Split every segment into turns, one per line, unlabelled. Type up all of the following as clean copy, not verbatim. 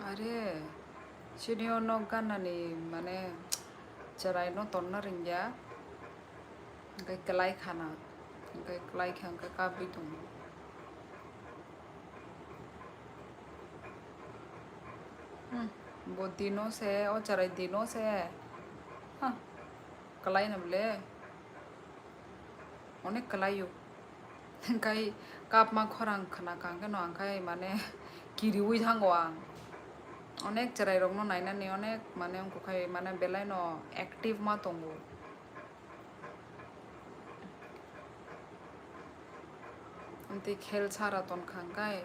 Are sini ono ganani mane cerai no tonna ringya kai kelai khana kai kelai khang kai kabi tung वो दिनों से और चराई दिनों से है हाँ कलाई नबले अनेक कलाई यो kai kap ma khorang khana kang ke no angkai mane kiriui thango ang onek cerai rok no naina ni onek mane ongko kai mane belai no active ma tongo amti khel chara ton khangkai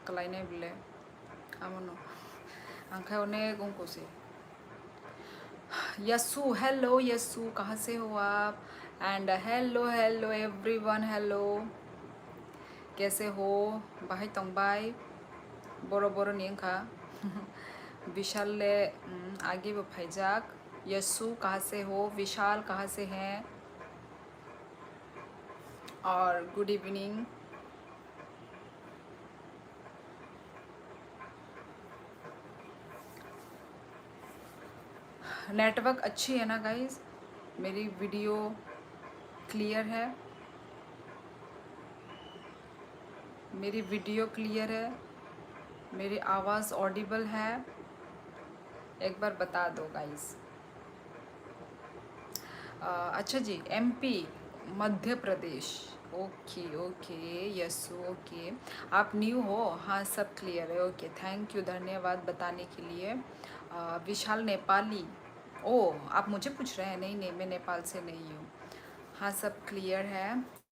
kalai nai bile amono angkai onek ongko se Yesu hello Yesu कहाँ से हो आप and hello hello everyone hello कैसे हो बाहाय तंबाय बोरो बोरो नियंखा विशाल ले आगे वो भाईजाक यस्सु कहाँ से हो विशाल कहाँ से हैं और गुड इवनिंग नेटवर्क अच्छी है ना गाइस मेरी वीडियो क्लियर है मेरी वीडियो क्लियर है मेरी आवाज़ ऑडिबल है एक बार बता दो गाइस अच्छा जी MP Madhya Pradesh okay okay yes okay आप न्यू हो हाँ सब क्लियर है ओके थैंक यू धन्यवाद बताने के लिए विशाल नेपाली ओ आप मुझे पूछ रहे हैं नहीं नहीं मैं नेपाल से नहीं हूँ हाँ सब क्लियर है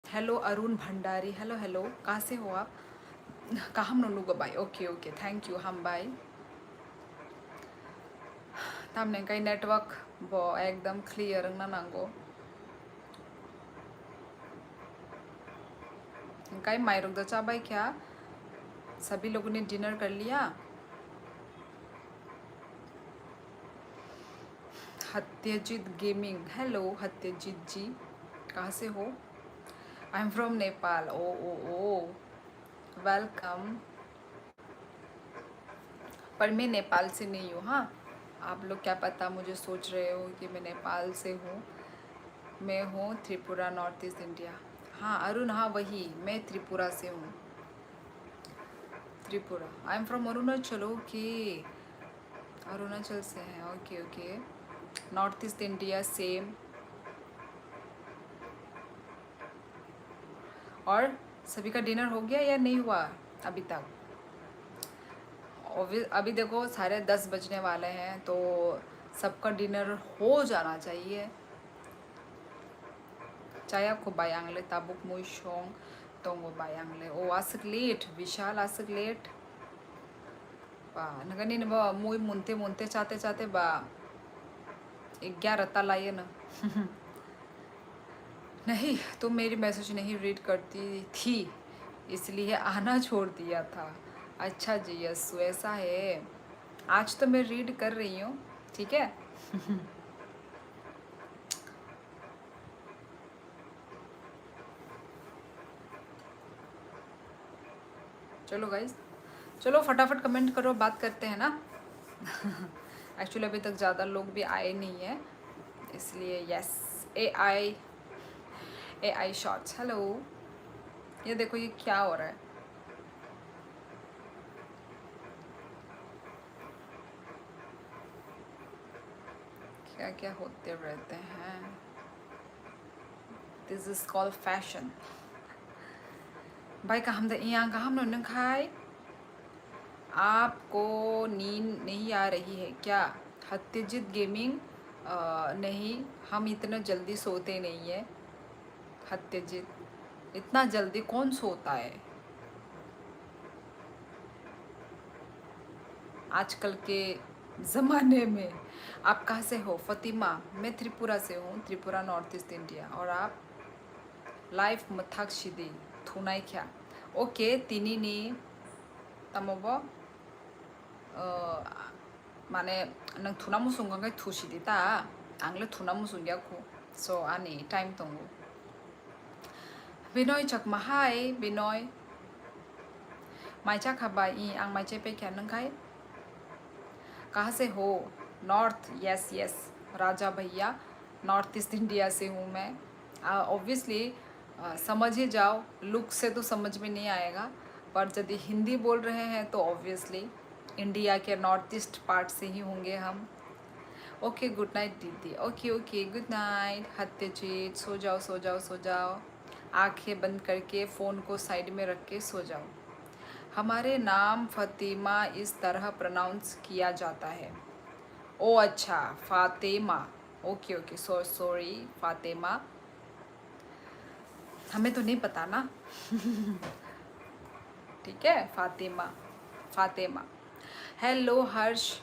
hello Arun Bhandari hello hello कहाँ से हो आप कहाँ नोनुगो bye okay okay thank you हम बाई तामने कई नेटवर्क वो एकदम क्लियर ना नांगो कई मायरुक दो चाबाई क्या सभी लोगों ने डिनर कर लिया हत्यजीत गेमिंग हेलो हत्यजीत जी कहाँ से हो I am from Nepal oh oh oh welcome पर मैं नेपाल से नहीं हूँ हाँ आप लोग क्या पता मुझे सोच रहे हो कि मैं नेपाल से हूँ मैं हूँ त्रिपुरा नॉर्थ ईस्ट इंडिया हाँ अरुण हाँ वही मैं त्रिपुरा से हूँ त्रिपुरा आई am from Arunachal okay Arunachal से हैं okay okay north east India same और सभी का डिनर हो गया या नहीं हुआ अभी तक अभी देखो 10:30 बजने वाले हैं तो सबका डिनर हो जाना चाहिए चाहे आपको बायांगले ताबुक मुशोंग तोंगो बायांगले ओ आसक लेट विशाल आसक लेट बा नगनी न बा मुई मुनते मुनते चाहते चाहते बा 11 तलाये न नहीं तुम मेरी मैसेज नहीं रीड करती थी इसलिए आना छोड़ दिया था अच्छा जी यस ऐसा है आज तो मैं रीड कर रही हूँ ठीक है चलो गाइस चलो फटाफट कमेंट करो बात करते हैं ना एक्चुअली अभी तक ज़्यादा लोग भी आए नहीं हैं इसलिए यस ए आई शॉर्ट्स हेलो ये देखो ये क्या हो रहा है क्या क्या होते रहते हैं दिस इज कॉल्ड फैशन भाई कहम यहाँ कहम नों खाए आपको नींद नहीं आ रही है क्या हत्यजित गेमिंग नहीं हम इतना जल्दी सोते नहीं है हत्यजित इतना जल्दी कौन सोता है आजकल के ज़माने में आप कहाँ से हो फतिमा मैं त्रिपुरा से हूँ त्रिपुरा नॉर्थ ईस्ट इंडिया और आप लाइफ मथाक शिदी थुनाई क्या ओके तिनी तमोबो माने नों थुना मुसुंगांगाय थुसिदि ता आंले थुना मुसुंगियाखौ सो आनी टाइम दंगो बिनय चकमा हाय बिनय माइचा खाबा ई आंग माइचे पे क्या नंग खाए। कहाँ से हो? नॉर्थ, यस यस राजा भैया, नॉर्थ ईस्ट इंडिया से हूँ मैं। ऑब्वियसली समझ ही जाओ, लुक से तो समझ में नहीं आएगा, पर यदि हिंदी बोल रहे हैं तो ऑब्वियसली इंडिया के नॉर्थ ईस्ट पार्ट से ही होंगे हम। ओके गुड नाइट दीदी। ओके ओके गुड नाइट हत्यजीत, सो जाओ सो जाओ सो जाओ, आंखें बंद करके फ़ोन को साइड में रख के सो जाओ। हमारे नाम फ़ातिमा इस तरह प्रोनाउंस किया जाता है। ओ अच्छा, Fatima. Okay okay, sorry Fatima, हमें तो नहीं पता ना। ठीक है, फ़ातिमा, फ़ातिमा। हेलो हर्ष,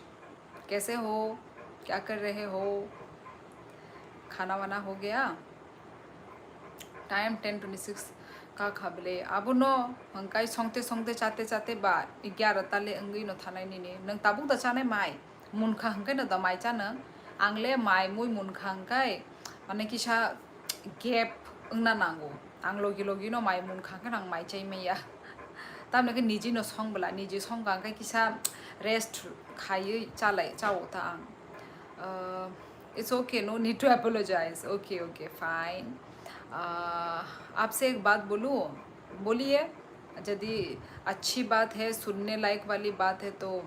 कैसे हो? क्या कर रहे हो? खाना वाना हो गया? टाइम 10:26 का खबले अब नो हंकाई सोंगते सोंगते चाते चाते बा 11 ताले अंगई नो थानाय नि नों ताबुक दा चानाय माइ मुनखा हंकाय न दा माइ चानो आंले माइ मुइ मुनखा हंकाय माने किसा गेप अंगना नांगौ आं लगी लगी नो माइ मुनखा हंकाय आं माइ चाइ मैया तब नके निजी नो संगबला निजी संग हंकाय किसा रेस्ट खायै चालाय चाओ था आं it's okay, no need to apologise. Okay okay fine. आपसे एक बात बोलूँ? बोलिए, यदि अच्छी बात है, सुनने लायक वाली बात है तो।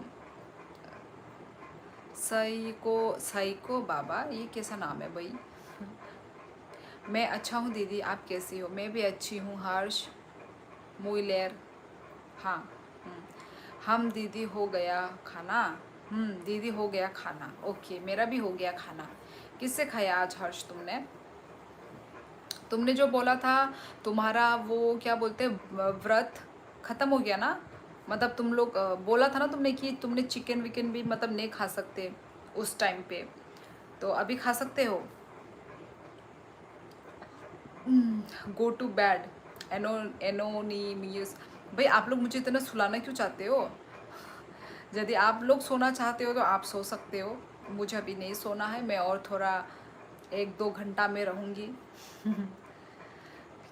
सही को बाबा, ये कैसा नाम है भाई? मैं अच्छा हूँ दीदी, आप कैसी हो? मैं भी अच्छी हूँ हर्ष मुइलेर। हाँ हम दीदी हो गया खाना। दीदी हो गया खाना। ओके मेरा भी हो गया खाना। किससे खाया आज हर्ष तुमने? तुमने जो बोला था तुम्हारा वो क्या बोलते व्रत खत्म हो गया ना? मतलब तुम लोग बोला था ना तुमने कि तुमने चिकन विकन भी मतलब नहीं खा सकते उस टाइम पे, तो अभी खा सकते हो? Go to bed. एनोनीमियस। भाई आप लोग मुझे इतना सुलाना क्यों चाहते हो? यदि आप लोग सोना चाहते हो तो आप सो सकते हो, मुझे अभी नहीं सोना है, मैं और थोड़ा 1-2 घंटा में रहूँगी।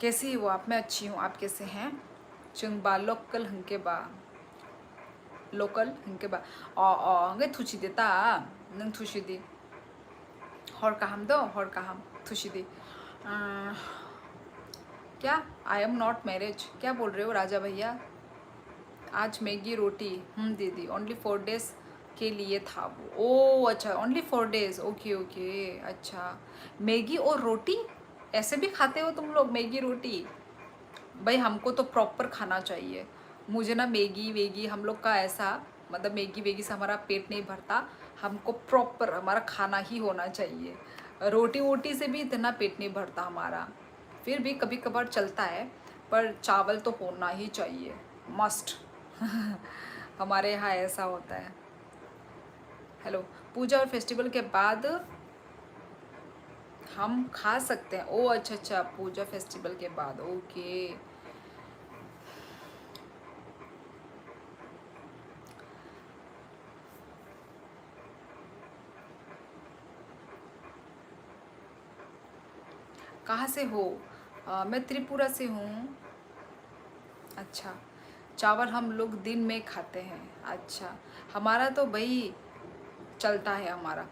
कैसी हो आप? मैं अच्छी हूँ, आप कैसे हैं? चुंगबा लोकल हंके बा, लोकल हंके बा हंगे थुची देता नंग थुची दी हर काहम दो हर काहम थुची दी। क्या आई एम नॉट मैरिज? क्या बोल रहे हो राजा भैया? आज मैगी रोटी। दीदी ओनली 4 डेज के लिए था वो। ओ अच्छा, ओनली 4 डेज। ओके ओके अच्छा, मैगी और रोटी ऐसे भी खाते हो तुम लोग? मैगी रोटी? भाई हमको तो प्रॉपर खाना चाहिए। मुझे ना मैगी वेगी हम लोग का ऐसा मतलब मैगी वेगी से हमारा पेट नहीं भरता, हमको प्रॉपर हमारा खाना ही होना चाहिए। रोटी वोटी से भी इतना पेट नहीं भरता हमारा, फिर भी कभी कभार चलता है, पर चावल तो होना ही चाहिए, मस्ट। हमारे यहाँ ऐसा होता है। हेलो, पूजा और फेस्टिवल के बाद हम खा सकते हैं? ओ अच्छा अच्छा, पूजा फेस्टिवल के बाद, ओके। कहाँ से हो? मैं त्रिपुरा से हूँ। अच्छा, चावल हम लोग दिन में खाते हैं। अच्छा, हमारा तो भाई चलता है, हमारा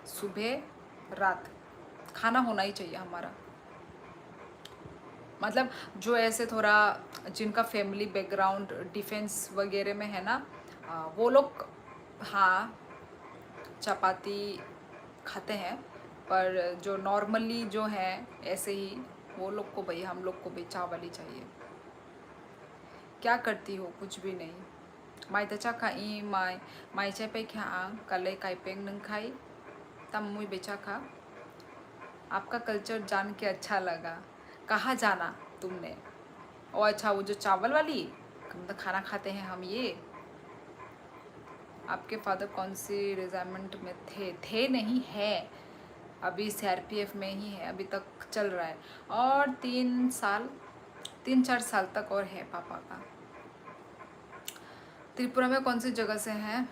सुबह रात खाना होना ही चाहिए हमारा। मतलब जो ऐसे थोड़ा जिनका फैमिली बैकग्राउंड डिफेंस वगैरह में है ना, वो लोग हाँ चपाती खाते हैं, पर जो नॉर्मली जो है ऐसे ही वो लोग को भाई, हम लोग को भाई चावल ही चाहिए। क्या करती हो? कुछ भी नहीं। माई तचा खा ई माई चे पे क्या कले काइपेंग नंग खाई तम मुई बेचा खा। आपका कल्चर जान के अच्छा लगा। कहाँ जाना तुमने? ओ अच्छा, वो जो चावल वाली मतलब खाना खाते हैं हम ये। आपके फादर कौन सी रेजिमेंट में थे? थे नहीं है, अभी सीआरपीएफ में ही है, अभी तक चल रहा है, और 3-4 साल तक और है पापा का। त्रिपुरा में कौन सी जगह से हैं?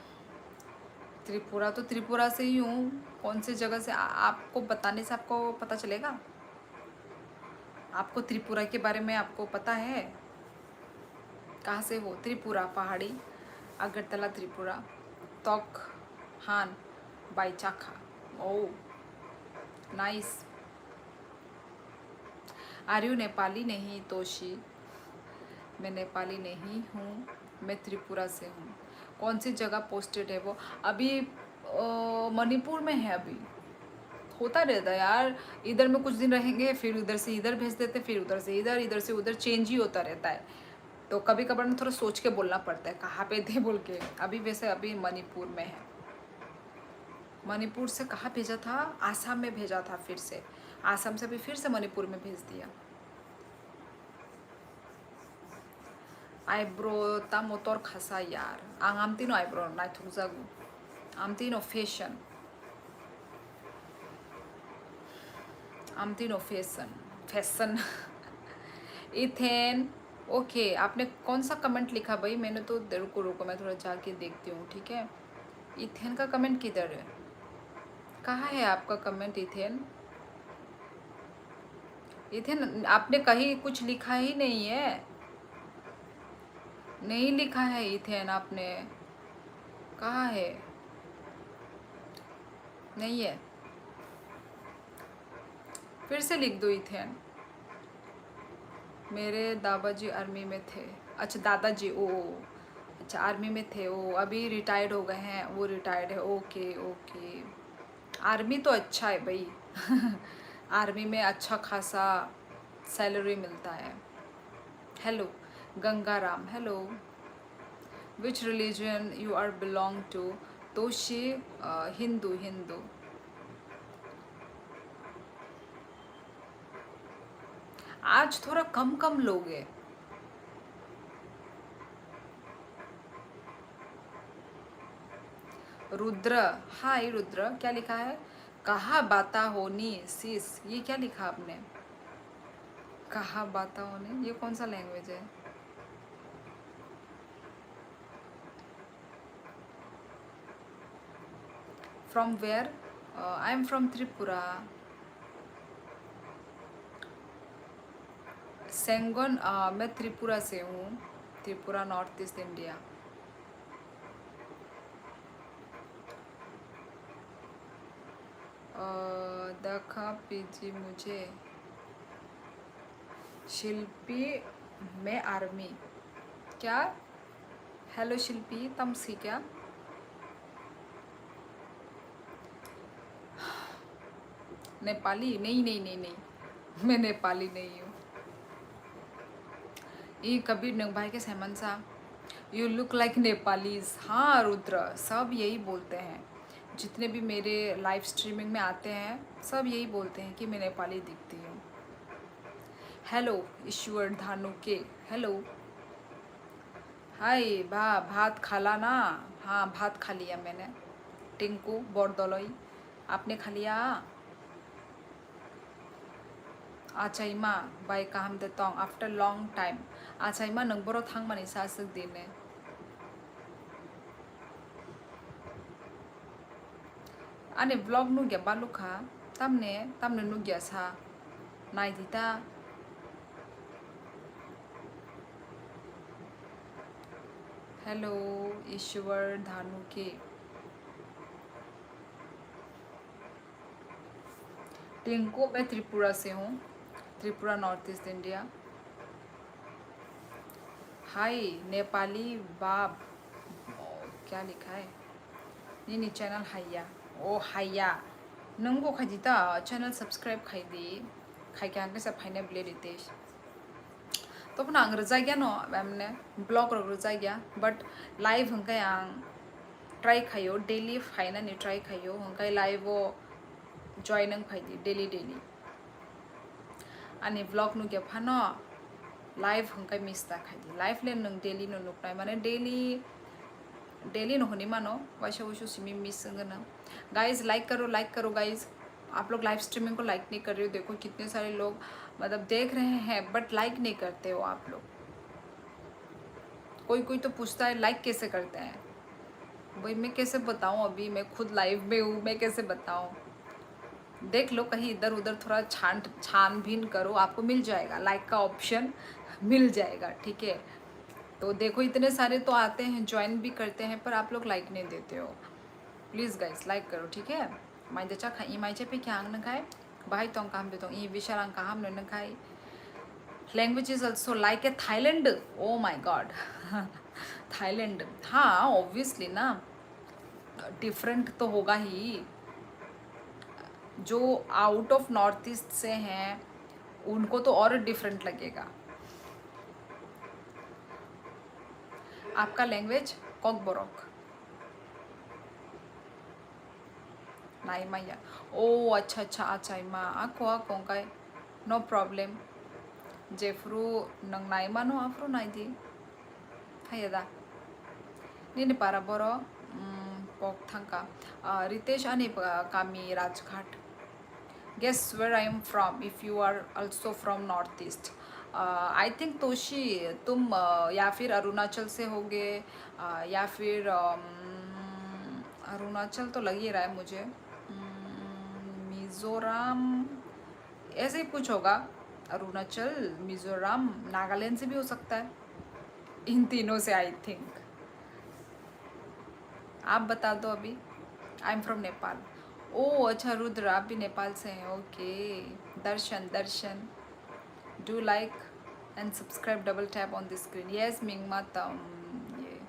त्रिपुरा तो त्रिपुरा से ही हूँ, कौन सी जगह से आपको बताने से आपको पता चलेगा? आपको त्रिपुरा के बारे में आपको पता है? कहाँ से हो? त्रिपुरा पहाड़ी, अगरतला त्रिपुरा, तोक हान बाईचाखा। Oh nice. Are you Nepali? नहीं तोशी, मैं नेपाली नहीं हूँ, मैं त्रिपुरा से हूँ। कौन सी जगह पोस्टेड है वो? अभी मणिपुर में है। अभी होता रहता है यार, इधर में कुछ दिन रहेंगे, फिर उधर से इधर भेज देते, फिर उधर से इधर, इधर से उधर, चेंज ही होता रहता है। तो कभी कभार ना थोड़ा सोच के बोलना पड़ता है कहाँ पे थे बोल के। अभी वैसे अभी मणिपुर में है। मणिपुर से कहाँ भेजा था? आसाम में भेजा था, फिर से आसाम से भी फिर से मणिपुर में भेज दिया। आइब्रो ता मोटर खासा यार, आं आमतीनो आइब्रो नाय थुजागु, आमतीनो फैशन, आमतीनो फैशन फैशन। इथेन ओके, आपने कौन सा कमेंट लिखा भाई? मैंने तो रुको रुको, मैं थोड़ा जाके देखती हूँ, ठीक है। इथेन का कमेंट किधर है? कहाँ है आपका कमेंट इथेन? इथेन आपने कहीं कुछ लिखा ही नहीं है, नहीं लिखा है इथेन आपने, कहाँ है? नहीं है, फिर से लिख दो इथेन। मेरे दादाजी आर्मी में थे। अच्छा दादाजी, ओ अच्छा आर्मी में थे, ओ अभी रिटायर्ड हो गए हैं, वो रिटायर्ड है, ओके ओके। आर्मी तो अच्छा है भाई। आर्मी में अच्छा खासा सैलरी मिलता है। Hello Gangaram, hello. Which religion you are belong to? तोशी हिंदू, हिंदू। आज थोड़ा कम कम लोग हैं। रुद्र, हाय रुद्र, क्या लिखा है? कहा बाता होनी सिस, ये क्या लिखा आपने? कहा बाता होनी, ये कौन सा लैंग्वेज है? From where? I am from Tripura. सेंगन, मैं त्रिपुरा से हूँ, त्रिपुरा नॉर्थ ईस्ट इंडिया। देखा पीजी मुझे, शिल्पी में आर्मी, क्या? हेलो शिल्पी, तम सी क्या? नेपाली? नहीं नहीं नहीं नहीं, मैं नेपाली नहीं हूँ। ये कबीर नंग भाई के सहमन सा, यू लुक लाइक नेपालीज। हाँ रुद्र, सब यही बोलते हैं, जितने भी मेरे लाइव स्ट्रीमिंग में आते हैं सब यही बोलते हैं कि मैं नेपाली दिखती हूँ। हेलो ईश्वर धानु के, हेलो। हाय भात खाला ना? हाँ भात खा लिया मैंने। टिंकू बोरदोलोई, आपने खा लिया? आचाइमा बाय काम दे तोंग आफ्टर लॉन्ग टाइम। आचाइमा नंबरो थांग मानी सासक दिने। आने ब्लॉग नु गया बालू खा, तमने तमने नु गया सा नाई दीता। हेलो ईश्वर धानु के। टिंकू, मैं त्रिपुरा से हूँ, त्रिपुरा नॉर्थ ईस्ट इंडिया। हाय नेपाली बाब, क्या लिखा है? नहीं चैनल हाइया, ओ हाइया नंगो खाइदीता चैनल सब्सक्राइब खाइदी खाइके आंके सब खाइने ब्ले रितेश। तो अपना अंग रजा गया नो मैमने ब्लॉग रजा गया, बट लाइव हंका आं ट्राई खाइयो डेली खाइना नहीं ट्राई खाइयो हंका लाइव वो जॉइन खाइदी डेली डेली। आनी ब्लॉग नु गया फानो लाइव हंका मिसता खाइदी लाइव ले नंग डेली नो नुकनाय माने डेली डेली न होनी मानो वैसे वैसे सिमी मिस ना। गाइज लाइक करो गाइज। आप लोग लाइव स्ट्रीमिंग को लाइक नहीं कर रहे हो, देखो कितने सारे लोग मतलब देख रहे हैं बट लाइक नहीं करते हो आप लोग। कोई कोई तो पूछता है लाइक कैसे करते हैं, भाई मैं कैसे बताऊं, अभी मैं खुद लाइव में हूँ, मैं कैसे बताऊं। देख लो कहीं इधर उधर थोड़ा छानबीन करो, आपको मिल जाएगा लाइक का ऑप्शन मिल जाएगा, ठीक है। तो देखो इतने सारे तो आते हैं, ज्वाइन भी करते हैं, पर आप लोग लाइक नहीं देते हो। प्लीज़ गाइस लाइक करो, ठीक है। माइंड चा खाई माइ चे पे क्या न खाए भाई तो काम पे तो ई विशाल काम न खाई। Language is also like a Thailand. Oh my god Thailand, हाँ ऑब्वियसली ना, डिफरेंट तो होगा ही। जो आउट ऑफ नॉर्थ ईस्ट से हैं उनको तो और डिफरेंट लगेगा। आपका लैंग्वेज कॉकबोरक नाई माया। ओ अच्छा अच्छा अच्छा मा आको आको काय नो प्रॉब्लम जेफ्रू नंग नाई मानो आफ्रो नाई दी थायदा नीने पारा बोरो पok थंका रितेश अनि कामी Rajghat. Guess where I am from if you are also from north east. I think Toshi तुम या फिर अरुणाचल से होगे, या फिर अरुणाचल तो लग ही रहा है मुझे, मिज़ोरम ऐसे ही कुछ होगा। अरुणाचल, मिज़ोरम, नागालैंड से भी हो सकता है, इन तीनों से आई थिंक। आप बता दो अभी। I am from Nepal. ओ अच्छा रुद्र आप भी नेपाल से हैं, okay. Darshan Darshan do like and subscribe, double tap on the screen. Yes Mingma तम, ये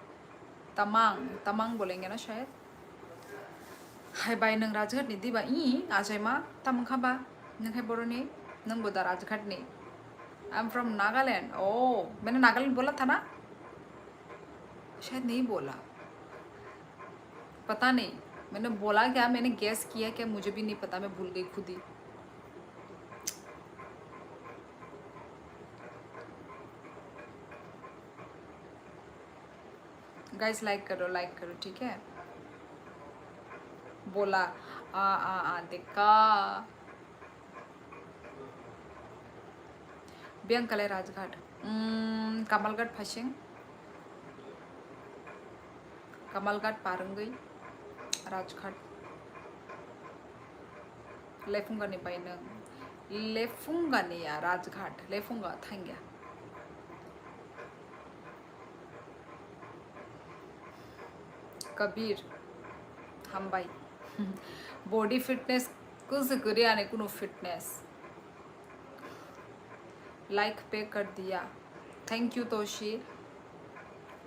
तमांग तमांग बोलेंगे ना शायद। हाय बाय नंग राजघाट नि दिबा ई आजाय मा तम खाबा नंखाय बरनी नंग बोदा राजघाट नि। I am from Nagaland. ओ मैंने नागालैंड बोला था ना, शायद नहीं बोला, पता नहीं मैंने बोला क्या, मैंने गेस किया क्या, मुझे भी नहीं पता, मैं भूल गई खुद ही। गाइस लाइक करो ठीक है। बोला आ देखा बियंकले राजघाट, कमलगढ़ फसिंग, कमलगढ़ पारंगई राजघाट लेफुंगानी बाइनों लेफुंगानी या राजघाट लेफुंगा थांग्या। कबीर हम भाई बॉडी फिटनेस कुछ करे आने कुनो फिटनेस। लाइक पे कर दिया, थैंक यू तोशी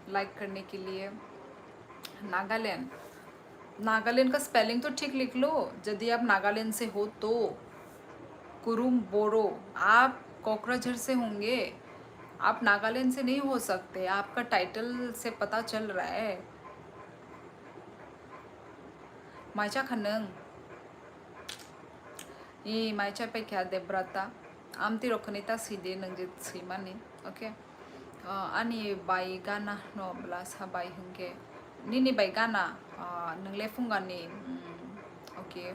लाइक करने के लिए। नागालैंड, नागालैंड का स्पेलिंग तो ठीक लिख लो यदि आप नागालैंड से हो तो। कुरुम बोरो, आप कोकराझार से होंगे, आप नागालैंड से नहीं हो सकते, आपका टाइटल से पता चल रहा है। माइचा खनंग ई माइचा पे क्या देब्राता आमती रोखनीता सीधे नंगे सीमानी, ओके। अनि बाई गाना नो ब्ला सा बाई होंगे नीनी बाई गाना नंगले फुंगानी, ओके।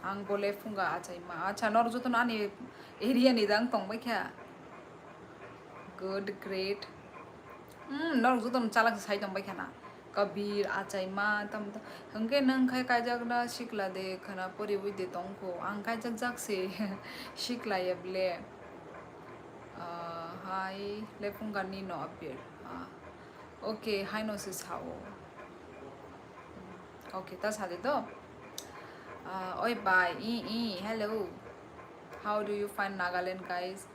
आं बोले फुंगा अच्छा मा अच्छा नर जो तो नानी एरिया निदांग तोंग क्या गुड ग्रेट। नर जो तो चालक साई तोंग क्या ना कबीर आचाई मा तम हंगे नंग खाय काय जगना शिकला दे खना परि हुई दे तोंग को आं काय जग जग से शिकला ये ब्ले हाय ले फुंगा नी नो अपीर ओके हाय नो सिस हाओ ओके तस हादे तो ओए बाय ई hello how do you find Nagaland guys.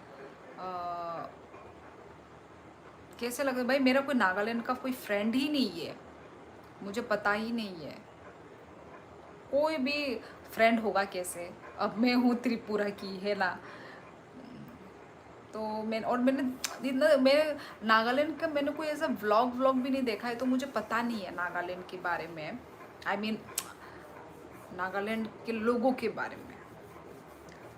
कैसे लगता है भाई, मेरा कोई नागालैंड का कोई फ्रेंड ही नहीं है, मुझे पता ही नहीं है कोई भी फ्रेंड होगा कैसे। अब मैं हूँ त्रिपुरा की है ना, तो मैंने नागालैंड का मैंने कोई ऐसा व्लॉग भी नहीं देखा है, तो मुझे पता नहीं है नागालैंड के बारे में। आई मीन नागालैंड के लोगों के बारे में।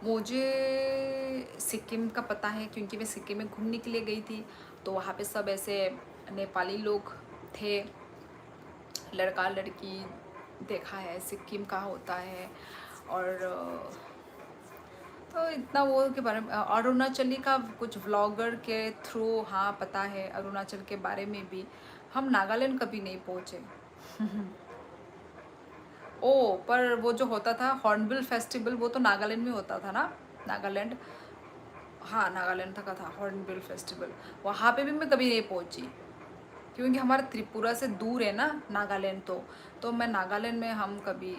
मुझे सिक्किम का पता है क्योंकि मैं सिक्किम में घूमने के लिए गई थी, तो वहाँ पे सब ऐसे नेपाली लोग थे, लड़का लड़की देखा है सिक्किम का होता है। और तो इतना वो के बारे में अरुणाचली का कुछ व्लॉगर के थ्रू हाँ पता है अरुणाचल के बारे में भी। हम नागालैंड कभी नहीं पहुँचे ओ पर वो जो होता था हॉर्नबिल फेस्टिवल वो तो नागालैंड में होता था ना, नागालैंड। हाँ नागालैंड तक का था हॉर्नबिल फेस्टिवल। वहाँ पे भी मैं कभी नहीं पहुँची क्योंकि हमारा त्रिपुरा से दूर है ना नागालैंड। तो मैं नागालैंड में हम कभी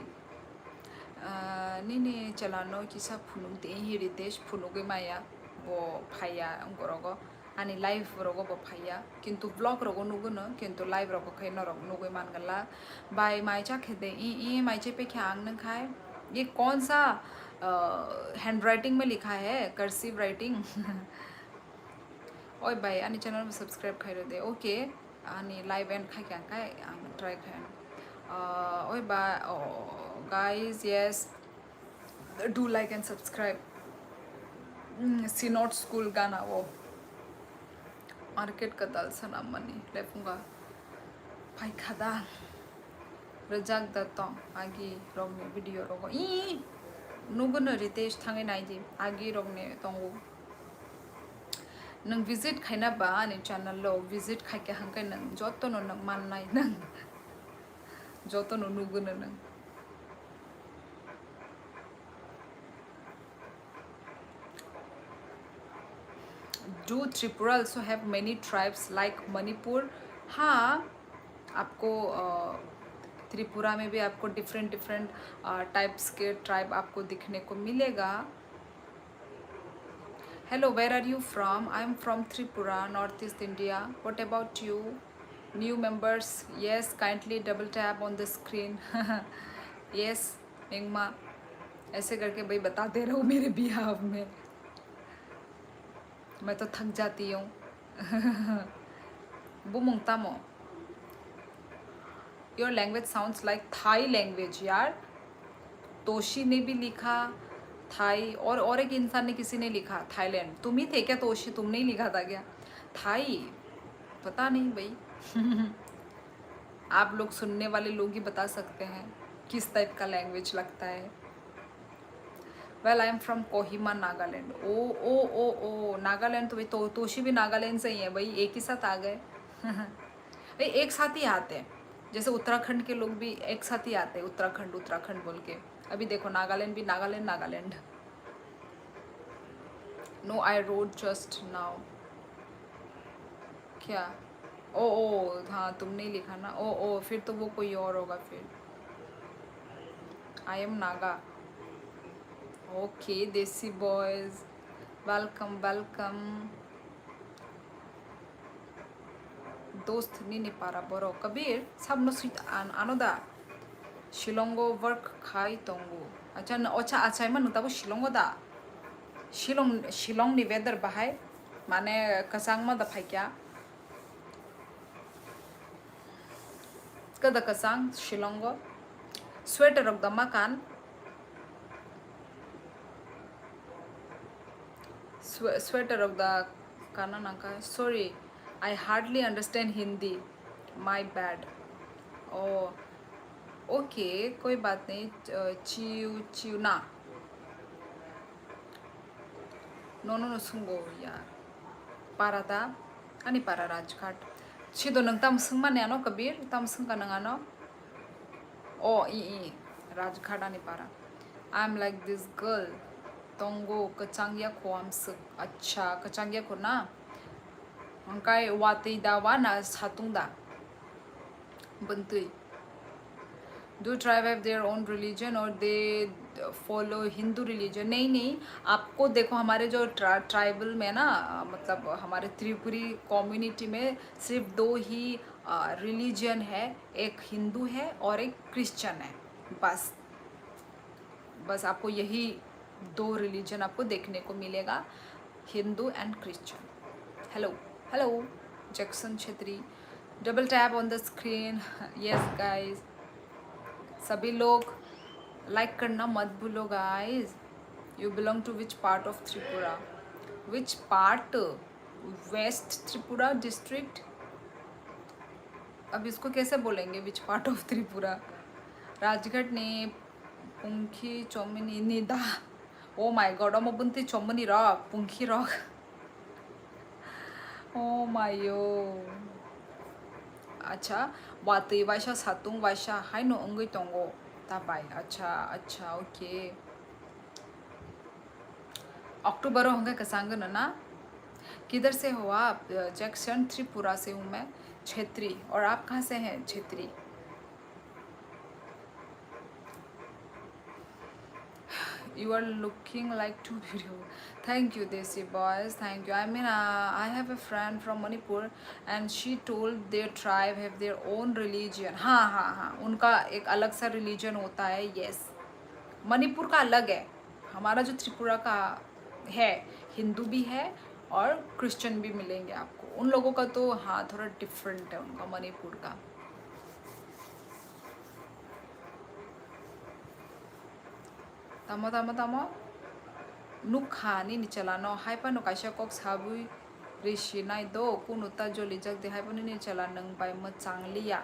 निनी चलानो किसा फुनुंगते ही रितेश फुनुगे माया वो फाया उनको आनी लाइव रगो वो फाया किंतु ब्लॉग रगो नुगुनो किंतु लाइव रगो खाई न रगो नुगे मान गला बाय माइचा खेदे ई माइचे पे क्या आंग न खाए। ये कौन सा हैंड राइटिंग में लिखा है कर्सिव राइटिंग ओए बाय आनी चैनल में सब्सक्राइब खाई दे ओके आनी लाइव एंड खाई क्या खाए ट्राई खाए ओए bye guys yes do like and subscribe सिनोट स्कूल गाना वो मार्केट का दाल सना मनी लेफूंगा भाई खादा रजाक दत्तों आगे रोगने वीडियो रोगो ई नुगुन रितेश थांगे नाइजी आगे रोगने तोंगो नंग विजिट खाइना बा ने चैनल लो विजिट खाइके हंके नंग जोतो नो नंग मान नाइ नंग जोतो नो नुगुन नंग Do Tripura also have many tribes like Manipur? हाँ आपको त्रिपुरा में भी आपको डिफरेंट डिफरेंट टाइप्स के ट्राइब आपको दिखने को मिलेगा। Hello where are you from? I am from Tripura north east India. What about you? New members yes kindly double tap on the screen yes Mingma ऐसे करके भाई बताते रहो मेरे बिहाव में मैं तो थक जाती हूँ बुमुंग तामो your language sounds like Thai language यार। तोशी ने भी लिखा थाई और एक इंसान ने किसी ने लिखा थाईलैंड। तुम ही थे क्या तोशी? तुमने ही लिखा था क्या थाई? पता नहीं भाई आप लोग सुनने वाले लोग ही बता सकते हैं किस टाइप का लैंग्वेज लगता है। Well I am from Kohima Nagaland. ओ नागालैंड तो भाई तोशी भी नागालैंड से ही है भाई एक ही साथ आ गए भाई एक साथ ही आते हैं जैसे उत्तराखंड के लोग भी एक साथ ही आते हैं उत्तराखंड बोल के। अभी देखो नागालैंड भी नागालैंड। नो आई रोड जस्ट नाउ क्या ओ हाँ तुमने ही लिखा ना ओ फिर तो वो कोई और होगा फिर। आई एम नागा ओके देसी बॉयज वेलकम दोस्त नहीं पारा बरो कबीर सब नसीत आनोदा शिलोंगो वर्क खाई तोंगो अच्छा एमन तब शिलोंगो दा शिलोंग नि वेदर बाहाय माने कसांग मा दा फाइक्या कदा कसांग शिलोंगो स्वेटर रख दमा कान स्वेटर रख दा काना नाका sorry I hardly understand Hindi. My bad. Oh, okay, कोई बात नहीं। चिव ना नो सुंगो यार पारादा अनि पारा राजघाट छिदो नंग तामसंग माने आनो कबीर तामसंग का नंगानो ओ ई राजघाट अनि पारा। I am like this girl तोंगो कचांगिया को आमसक अच्छा कचांगिया को ना angkai wati dawana satungda bentui do tribe have their own religion or they follow Hindu religion? नहीं आपको देखो हमारे जो ट्राइबल में ना मतलब हमारे त्रिपुरी कम्युनिटी में सिर्फ दो ही रिलीजन है एक हिंदू है और एक क्रिश्चियन है बस आपको यही दो रिलीजन आपको देखने को मिलेगा Hindu and Christian. Hello Jackson Chhetri double tap on the screen yes guys सभी लोग लाइक करना मत भूलो guys. You belong to which part of Tripura? Which part? West Tripura district. अब इसको कैसे बोलेंगे विच पार्ट ऑफ त्रिपुरा? राजघाट ने पुंखी चौमनी निदा ओ माय गॉड अम बुंती चौमनी रॉक पुंखी रॉक ओ मायो अच्छा वातई वाशा सातुंग वाशा हाय नो अंगई तोंगो ताबाई अच्छा ओके अक्टूबर होंगे कसांगन ना। किधर से हो आप? जैक्सन त्रिपुरा से हूँ मैं, छेत्री। और आप कहाँ से हैं Chhetri? You are looking like two video. Thank you Desi boys, thank you. I mean I have a friend from Manipur and she told their tribe have their own religion. हाँ हाँ हाँ, उनका एक अलग सा रिलीजन होता है। यस, मणिपुर का अलग है, हमारा जो त्रिपुरा का है हिंदू भी है और क्रिश्चियन भी मिलेंगे आपको। उन लोगों का तो हाँ थोड़ा डिफरेंट है उनका, मणिपुर का। तमो तमो तमो नुखा नि चलानो हाइपा नो काइसा कक साबुई ऋषि नाय दो कुनुता जोली जग दे हाइपा नि चला नंग बाय मचांगलिया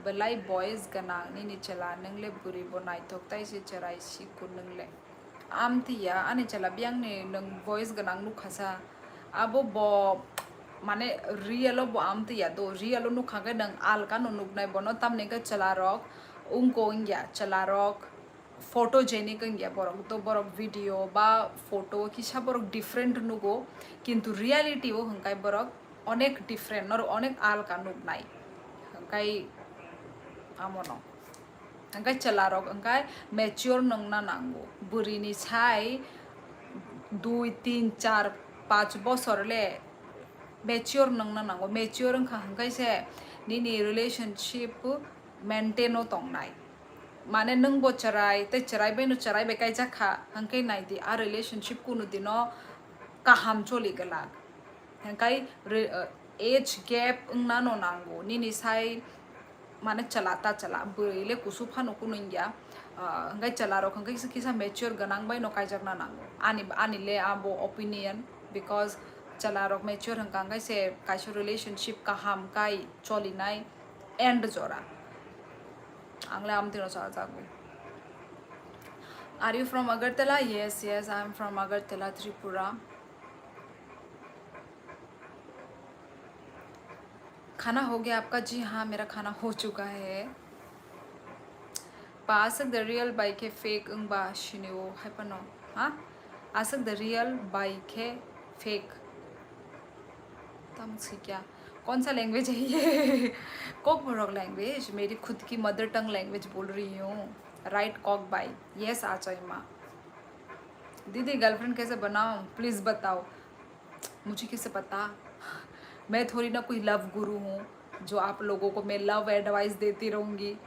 बलाई बॉयज गना नि चला नंगले बुरी बो नाय थोकताय से चराई सि कुनंगले आमतिया आने चला बियांग ने नंग बॉयज गना नुखासा आबो बो माने रियलो बो आमतिया दो रियलो नुखागे नंग आलका नो नुकनाय बनो तमने का चला रॉक उनको इंग्या चला रॉक फोटोजेनिक इंग्या बरक तो बरक वीडियो बा फोटो किसा बरक डिफरेंट नुगो किंतु रियलिटी वो हंकाय बरक अनेक डिफरेंट और अनेक आलका नुकनाय हंकाय आमनो हंकाय चला रक हंकाय मैच्योर नंगना नांगो बुरिनी छाय 2 3 4 5 ले मैच्योर नंगना नांगो मैच्योर हंकाय से निनी रिलेशनशिप मेंटेनो तंगनाय माने नंग बो चराय ते चराय बेनो चराय बेकाय जाखा हंकाय नायदि आ रिलेशनशिप कुनु दिनो काहाम चोली गलाग हंकाय एज गैप नानो नांगो निनी साय माने चलाता चला बुले कुसु फानो कुनुंग्या हंगाय चला रो हंगाय किसा मैच्योर गनांग बाय नो काय जगना नांगो आनी ले आबो ओपिनियन बिकॉज चला रो मैच्योर हंगांगाय से काइसो रिलेशनशिप का हम काय चोलिनाय एंड जोरा आंगले आमतिनो सा जागो are you from Agartala yes yes I am from Agartala Tripura खाना हो गया आपका जी हाँ मेरा खाना हो चुका है Pasag the real bike है fake ang ba shiniwo है पनो हाँ आसक the real bike है fake तम से क्या कौन सा लैंग्वेज है ये कॉक बोरोग लैंग्वेज मेरी खुद की मदर टंग लैंग्वेज बोल रही हूँ राइट कॉक बाई यस आचाई माँ दीदी गर्लफ्रेंड कैसे बनाऊँ प्लीज़ बताओ मुझे कैसे पता मैं थोड़ी ना कोई लव गुरु हूँ जो आप लोगों को मैं लव एडवाइस देती रहूँगी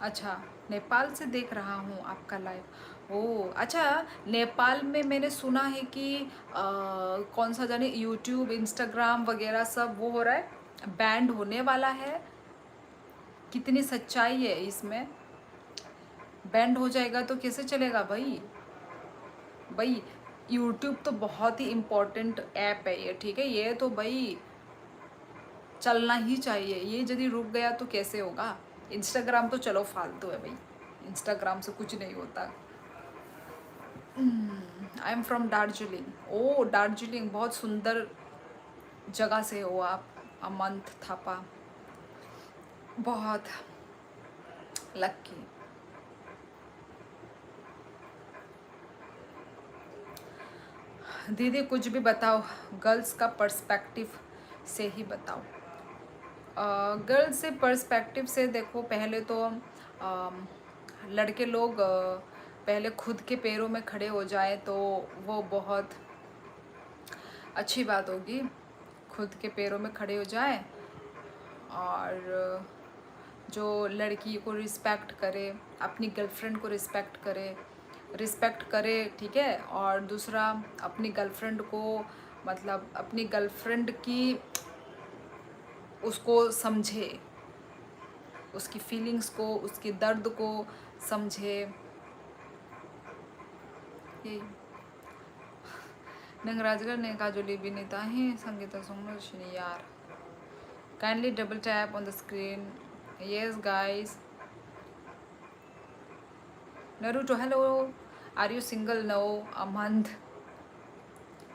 अच्छा नेपाल से देख रहा हूँ आपका लाइव ओह अच्छा नेपाल में मैंने सुना है कि कौन सा जाने यूट्यूब इंस्टाग्राम वगैरह सब वो हो रहा है बैंड होने वाला है कितनी सच्चाई है इसमें बैंड हो जाएगा तो कैसे चलेगा भाई भाई यूट्यूब तो बहुत ही इम्पोर्टेंट ऐप है ये ठीक है ये तो भाई चलना ही चाहिए ये यदि रुक गया तो कैसे होगा इंस्टाग्राम तो चलो फालतू है भाई इंस्टाग्राम से कुछ नहीं होता आई एम फ्रॉम दार्जिलिंग ओ दार्जिलिंग बहुत सुंदर जगह से हो आप अमंत थापा बहुत लक्की दीदी कुछ भी बताओ गर्ल्स का पर्सपेक्टिव से ही बताओ गर्ल्स से पर्सपेक्टिव से देखो पहले तो लड़के लोग पहले खुद के पैरों में खड़े हो जाए तो वो बहुत अच्छी बात होगी खुद के पैरों में खड़े हो जाए और जो लड़की को रिस्पेक्ट करे अपनी गर्लफ्रेंड को रिस्पेक्ट करे ठीक है और दूसरा अपनी गर्लफ्रेंड को मतलब अपनी गर्लफ्रेंड की उसको समझे उसकी फीलिंग्स को उसके दर्द को समझे यही नंग राजगर ने काजोली विनीता है संगीता सोमरशिनी यार kindly double tap on the screen yes guys Naruto hello Are you single? No. A month.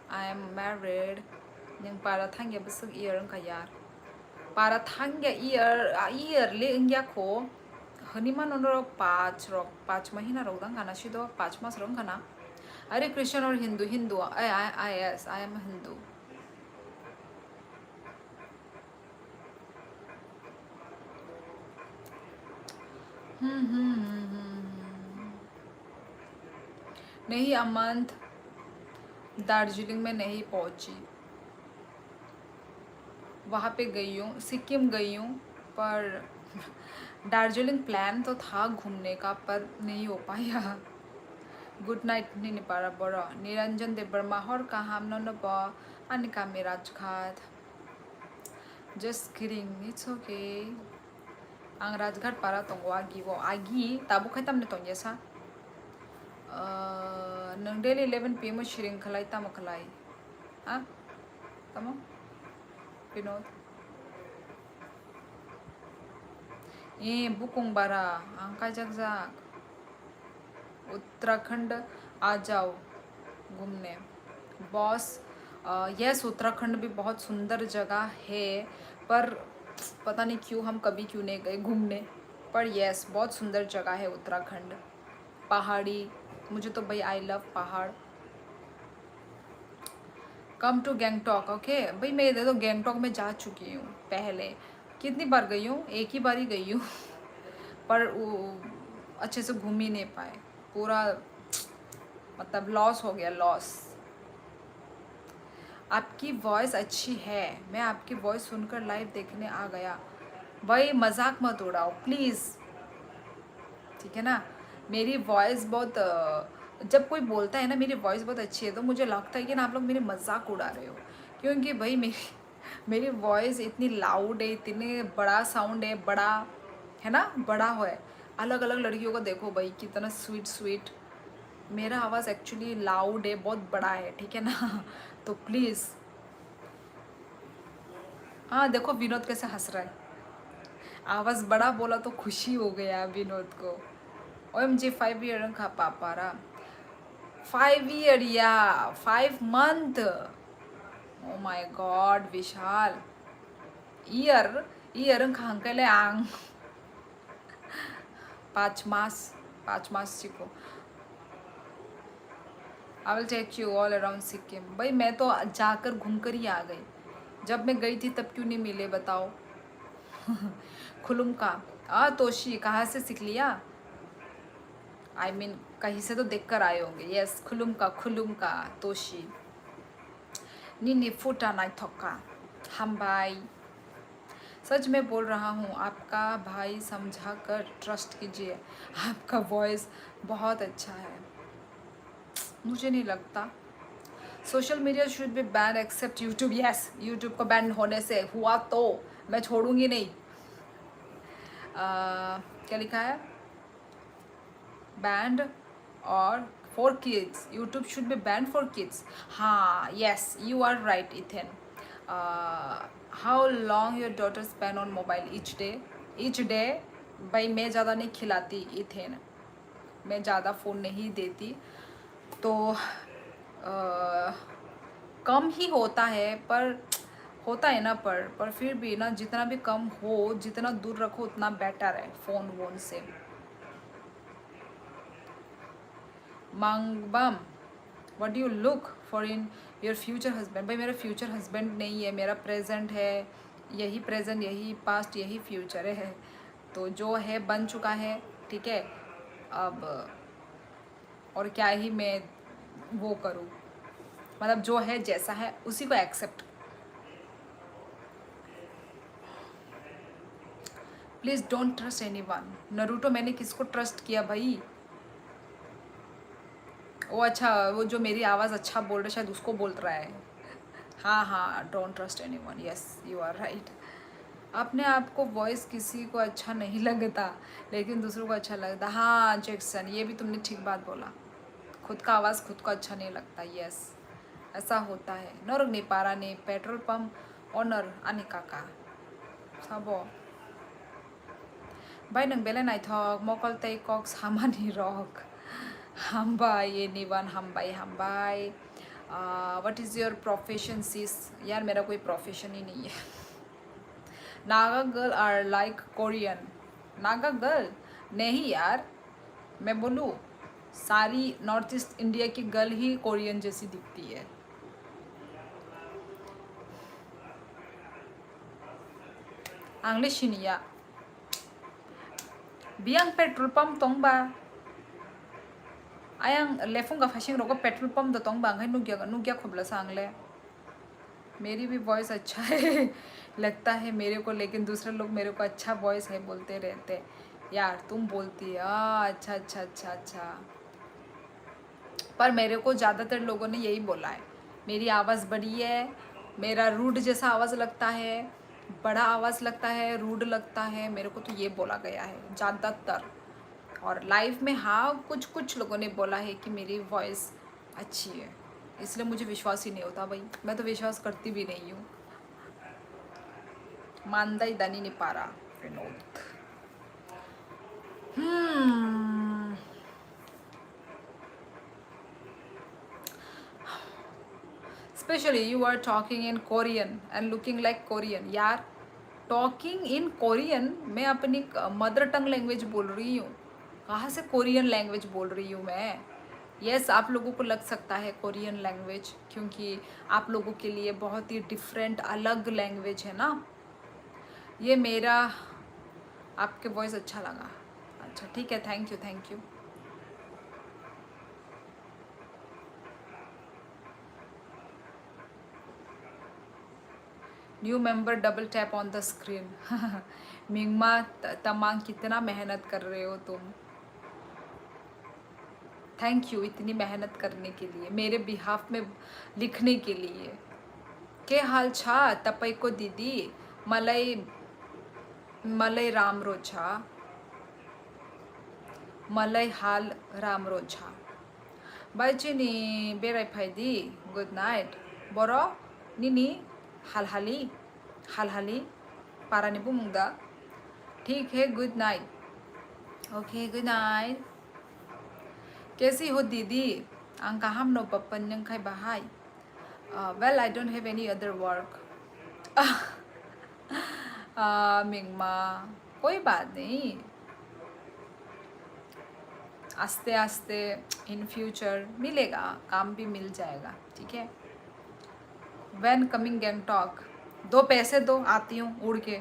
I am married. Nhưng para thangya besuk year ang kayar. Para thangya year le ingya ko. Haniman onro 5 mahina rok dang kana shido 5 mas rong kana. Are you Christian or Hindu? Hindu. Yes, I am a Hindu. नहीं, a month Darjeeling में नहीं पहुंची, वहाँ पे गई हूँ, सिक्किम गई हूँ, पर दार्जिलिंग प्लान तो था घूमने का पर नहीं हो पाया. गुड नाइट नहीं पारा बड़ा. निरंजन देव वर्मा हर कहाँ न अनिका में Rajghat. Just kidding, it's okay. आं राजघाट पारा तंगो आगी वो आगी ताबु खैतम ने तंगे सा. नों डेली 11 PM शिरिंग खलाई तम खलाई. हाँ तमो विनोद ये बुकुंग बारा आंका जग जाग. उत्तराखंड आ जाओ घूमने बॉस. यस, उत्तराखंड भी बहुत सुंदर जगह है, पर पता नहीं क्यों हम कभी क्यों नहीं गए घूमने. पर यस, बहुत सुंदर जगह है उत्तराखंड. पहाड़ी, मुझे तो भाई आई लव पहाड़. कम टू गैंगटॉक. ओके भाई, मैं तो गैंगटॉक में जा चुकी हूँ पहले. कितनी बार गई हूँ? एक ही बार ही गई हूँ. पर अच्छे से घूम ही नहीं पाए. पूरा मतलब लॉस हो गया, लॉस. आपकी वॉइस अच्छी है, मैं आपकी वॉइस सुनकर लाइव देखने आ गया. भाई मजाक मत उड़ाओ प्लीज़, ठीक है ना. मेरी वॉइस बहुत जब कोई बोलता है ना मेरी वॉइस बहुत अच्छी है, तो मुझे लगता है कि ना आप लोग मेरी मजाक उड़ा रहे हो. क्योंकि भाई मेरी वॉइस इतनी लाउड है, इतने बड़ा साउंड है, बड़ा है ना, बड़ा है. अलग अलग लड़कियों को देखो भाई कितना स्वीट स्वीट. मेरा आवाज़ एक्चुअली लाउड है, बहुत बड़ा है, ठीक है ना. तो प्लीज़. हाँ देखो विनोद कैसे हंस रहा है. आवाज़ बड़ा बोला तो खुशी हो गया विनोद को. OMG 5 year खा पा रहा. 5 year या 5 month. Oh my god Vishal. Year खांकले आंग 5 मास सीखो. I will take you all around Sikkim. भाई मैं तो जाकर घूम कर ही आ गई. जब मैं गई थी तब क्यों नहीं मिले बताओ. खुलुम का तोशी कहाँ से सीख लिया? आई मीन कहीं से तो देख कर आए होंगे. यस, खुलुम का तोशी. नी फूटा नाई थोका हम भाई. सच में बोल रहा हूँ, आपका भाई समझा कर ट्रस्ट कीजिए. आपका वॉइस बहुत अच्छा है. मुझे नहीं लगता. Social media should be ban except YouTube. Yes, YouTube को बैन होने से हुआ तो मैं छोड़ूंगी नहीं. क्या लिखा है? बैंड और for kids. YouTube should be banned for kids. हाँ yes, you are right Ethan. How long your daughter spend on mobile each day. भाई मैं ज़्यादा नहीं खिलाती इथेन, मैं ज़्यादा फ़ोन नहीं देती, तो कम ही होता है. पर होता है ना, पर फिर भी ना जितना भी कम हो, जितना दूर रखो उतना बेटर है फ़ोन वोन से. Mangbam, what do you look for in your future husband. भाई मेरा फ्यूचर हस्बैंड नहीं है, मेरा प्रेजेंट है. यही प्रेजेंट, यही पास्ट, यही फ्यूचर है. तो जो है बन चुका है, ठीक है. अब और क्या ही मैं वो करूँ. मतलब जो है जैसा है उसी को except. Please don't trust anyone. Naruto मैंने किसको ट्रस्ट किया भाई? वो अच्छा, वो जो मेरी आवाज़ अच्छा बोल रहा है शायद उसको बोल रहा है. हाँ, don't trust anyone. Yes, you are right. अपने आप को वॉइस किसी को अच्छा नहीं लगता, लेकिन दूसरों को अच्छा लगता. हाँ जैक्सन, ये भी तुमने ठीक बात बोला. खुद का आवाज़ खुद को अच्छा नहीं लगता. यस, ऐसा होता है. नोरग ने पारा ने पेट्रोल पंप ऑनर अनिका का सबो. भाई नंग बेले नाइथक मकल तई कक सामानी रक. हम भाई एनीवन, हम भाई। What is your profession sis? यार मेरा कोई प्रोफेशन ही नहीं है। Naga girl are like Korean. Naga girl नहीं यार, मैं बोलूँ सारी नॉर्थ ईस्ट इंडिया की गर्ल ही कोरियन जैसी दिखती है। इंग्लिश बियांग पेट्रोल पंप तोंबा आयांग लेफुंगा फाशिंग रोको पेट्रोल पंप तो तोंबा है नुगिया खुबला सांगले। मेरी भी वॉइस अच्छा है लगता है मेरे को, लेकिन दूसरे लोग मेरे को अच्छा वॉइस है बोलते रहते। यार तुम बोलती है अच्छा अच्छा अच्छा अच्छा, पर मेरे को ज़्यादातर लोगों ने यही बोला है मेरी आवाज़ बड़ी है, मेरा रूड जैसा आवाज़ लगता है, बड़ा आवाज़ लगता है, रूड लगता है, मेरे को तो ये बोला गया है ज़्यादातर। और लाइव में हाँ कुछ कुछ लोगों ने बोला है कि मेरी वॉइस अच्छी है, इसलिए मुझे विश्वास ही नहीं होता भाई, मैं तो विश्वास करती भी नहीं हूँ। मानदा ही दानी नहीं पा रहा Vinod. Specially you are talking in Korean and looking like Korean. यार टॉकिंग इन कोरियन, मैं अपनी मदर टंग लैंग्वेज बोल रही हूँ, कहाँ से कोरियन लैंग्वेज बोल रही हूँ मैं। यस आप लोगों को लग सकता है कोरियन लैंग्वेज, क्योंकि आप लोगों के लिए बहुत ही डिफरेंट अलग लैंग्वेज है ना ये। मेरा आपके वॉइस अच्छा लगा, अच्छा ठीक है, thank you thank you. New member double tap on the screen. Mingma Tamang कितना मेहनत कर रहे हो तुम, थैंक यू इतनी मेहनत करने के लिए, मेरे बिहाफ में लिखने के लिए। के हाल छा तपई को दीदी, मलई मलई रामरो छा, मलई हाल रामरो छा। बाइचिनी बेराय फाइदी गुड नाइट बरो निनी हालहाली हालहाली पारानी बुमुंगदा। ठीक है good night, okay good night. कैसी हो दीदी? अंका हम नो पप्पन यंखाई बहाई। Well I don't have any other work. Mingma कोई बात नहीं, आस्ते आस्ते इन फ्यूचर मिलेगा, काम भी मिल जाएगा, ठीक है। वैन कमिंग गैंगटॉक, दो पैसे दो आती हूँ उड़ के।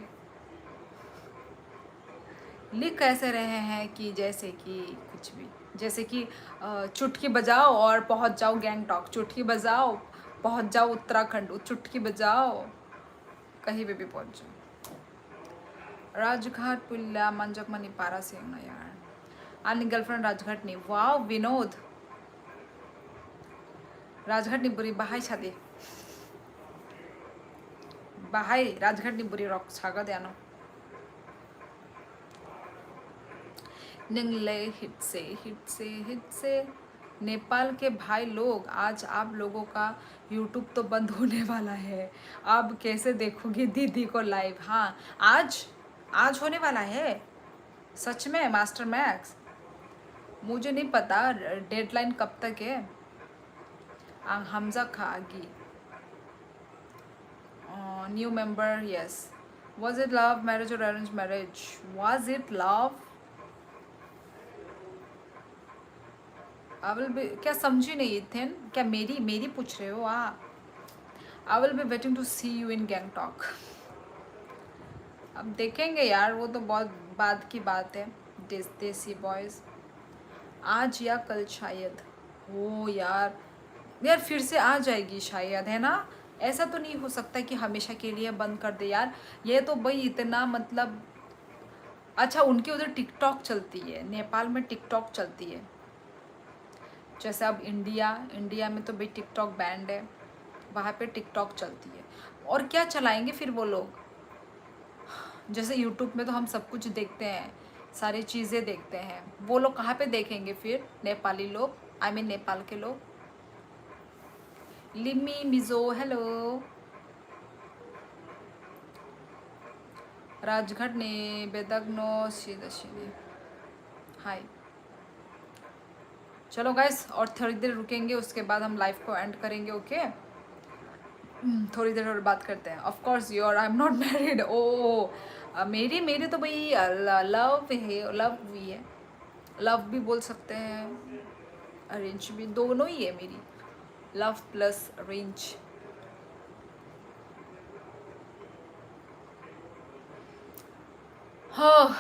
लिख कैसे रहे हैं कि जैसे कि कुछ भी, जैसे कि चुटकी बजाओ और पहुंच जाओ गैंगटॉक, चुटकी बजाओ पहुंच जाओ उत्तराखंड, चुटकी बजाओ कहीं भी पहुंच जाओ। राजघाट पुल्ला मंजक मनी पारा से ना यार, आणि गर्लफ्रेंड राजघाट नहीं। वाव विनोद राजघाट नहीं बुरी बाहाई छादे, बाहाई राजघाट नहीं बुरी रॉक छागा देनो निंगले हिट से हिट से हिट से। नेपाल के भाई लोग, आज आप लोगों का यूट्यूब तो बंद होने वाला है, अब कैसे देखोगे दीदी को लाइव? हाँ आज आज होने वाला है सच में मास्टर मैक्स, मुझे नहीं पता डेडलाइन कब तक है। हमजा खागी new member yes. Was it love marriage or arranged marriage? Was it love? I will B, क्या समझी नहीं इथेन, क्या मेरी मेरी पूछ रहे हो आप? I will be waiting to see you in Gangtok. अब देखेंगे यार, वो तो बहुत बाद की बात है। देसी बॉयज़ आज या कल शायद हो यार, यार फिर से आ जाएगी शायद, है ना? ऐसा तो नहीं हो सकता कि हमेशा के लिए बंद कर दे यार, ये तो भाई इतना मतलब। अच्छा उनके उधर टिकटॉक चलती है, नेपाल में टिकटॉक चलती है, जैसे अब इंडिया में तो भाई टिकटॉक बैंड है, वहाँ पे टिकटॉक चलती है। और क्या चलाएंगे फिर वो लोग? जैसे यूट्यूब में तो हम सब कुछ देखते हैं, सारी चीज़ें देखते हैं, वो लोग कहाँ पे देखेंगे फिर? नेपाली लोग, आई मीन नेपाल के लोग। लिमी मिजो हेलो। राजघाट ने बेदग्नो सीधे हाय चलो गाइस, और थोड़ी देर रुकेंगे, उसके बाद हम लाइव को एंड करेंगे। ओके, थोड़ी देर और बात करते हैं। Of course your I am not married. ओ मेरी मेरी तो भाई लव है, लव भी है, लव भी बोल सकते हैं, अरेंज भी, दोनों ही है मेरी, लव प्लस अरेंज। हाँ,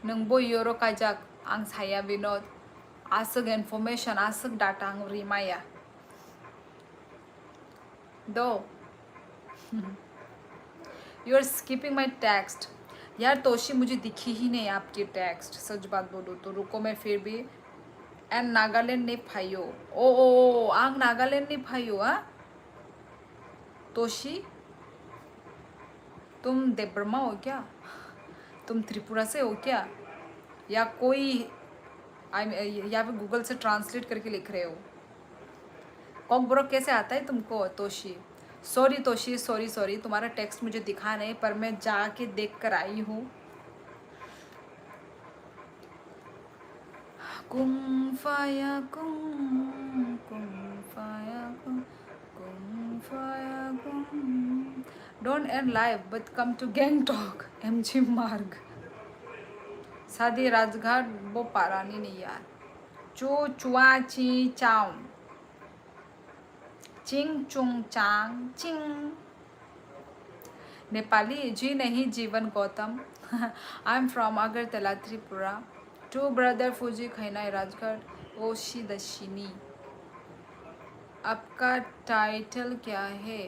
नोंबो योरो काजाक आं साया विनोद आसग इन्फॉर्मेशन आसग डाटा आं रिमाया do you are skipping my text. यार तोशी मुझे दिखी ही नहीं आपकी टेक्स्ट, सच बात बोलूँ तो। रुको मैं फिर भी, एंड नागालैंड ने फाइयो, ओ आंग नागालैंड ने फाइयो। हाँ तोशी, तुम देब्रमा हो क्या? तुम त्रिपुरा से हो क्या? या कोई या फिर गूगल से ट्रांसलेट करके लिख रहे हो? कॉक ब्रो कैसे आता है तुमको Toshi? Sorry Toshi, sorry sorry, तुम्हारा टेक्स्ट मुझे दिखा नहीं, पर मैं जाके देख कर आई हूँ। कुम फाया कुम फाया कुम फाया कुम। Don't and live but come to Gangtok MG Marg सादी राजघाट वो पारानी नहीं यार। चो चुआ ची चाऊ चिंग चुंग चांग चिंग। नेपाली जी नहीं, Jeevan Gautam. I am from Agartala Tripura. Two brother फूजी खैनाई राजघाट ओशी दशिनी। आपका टाइटल क्या है?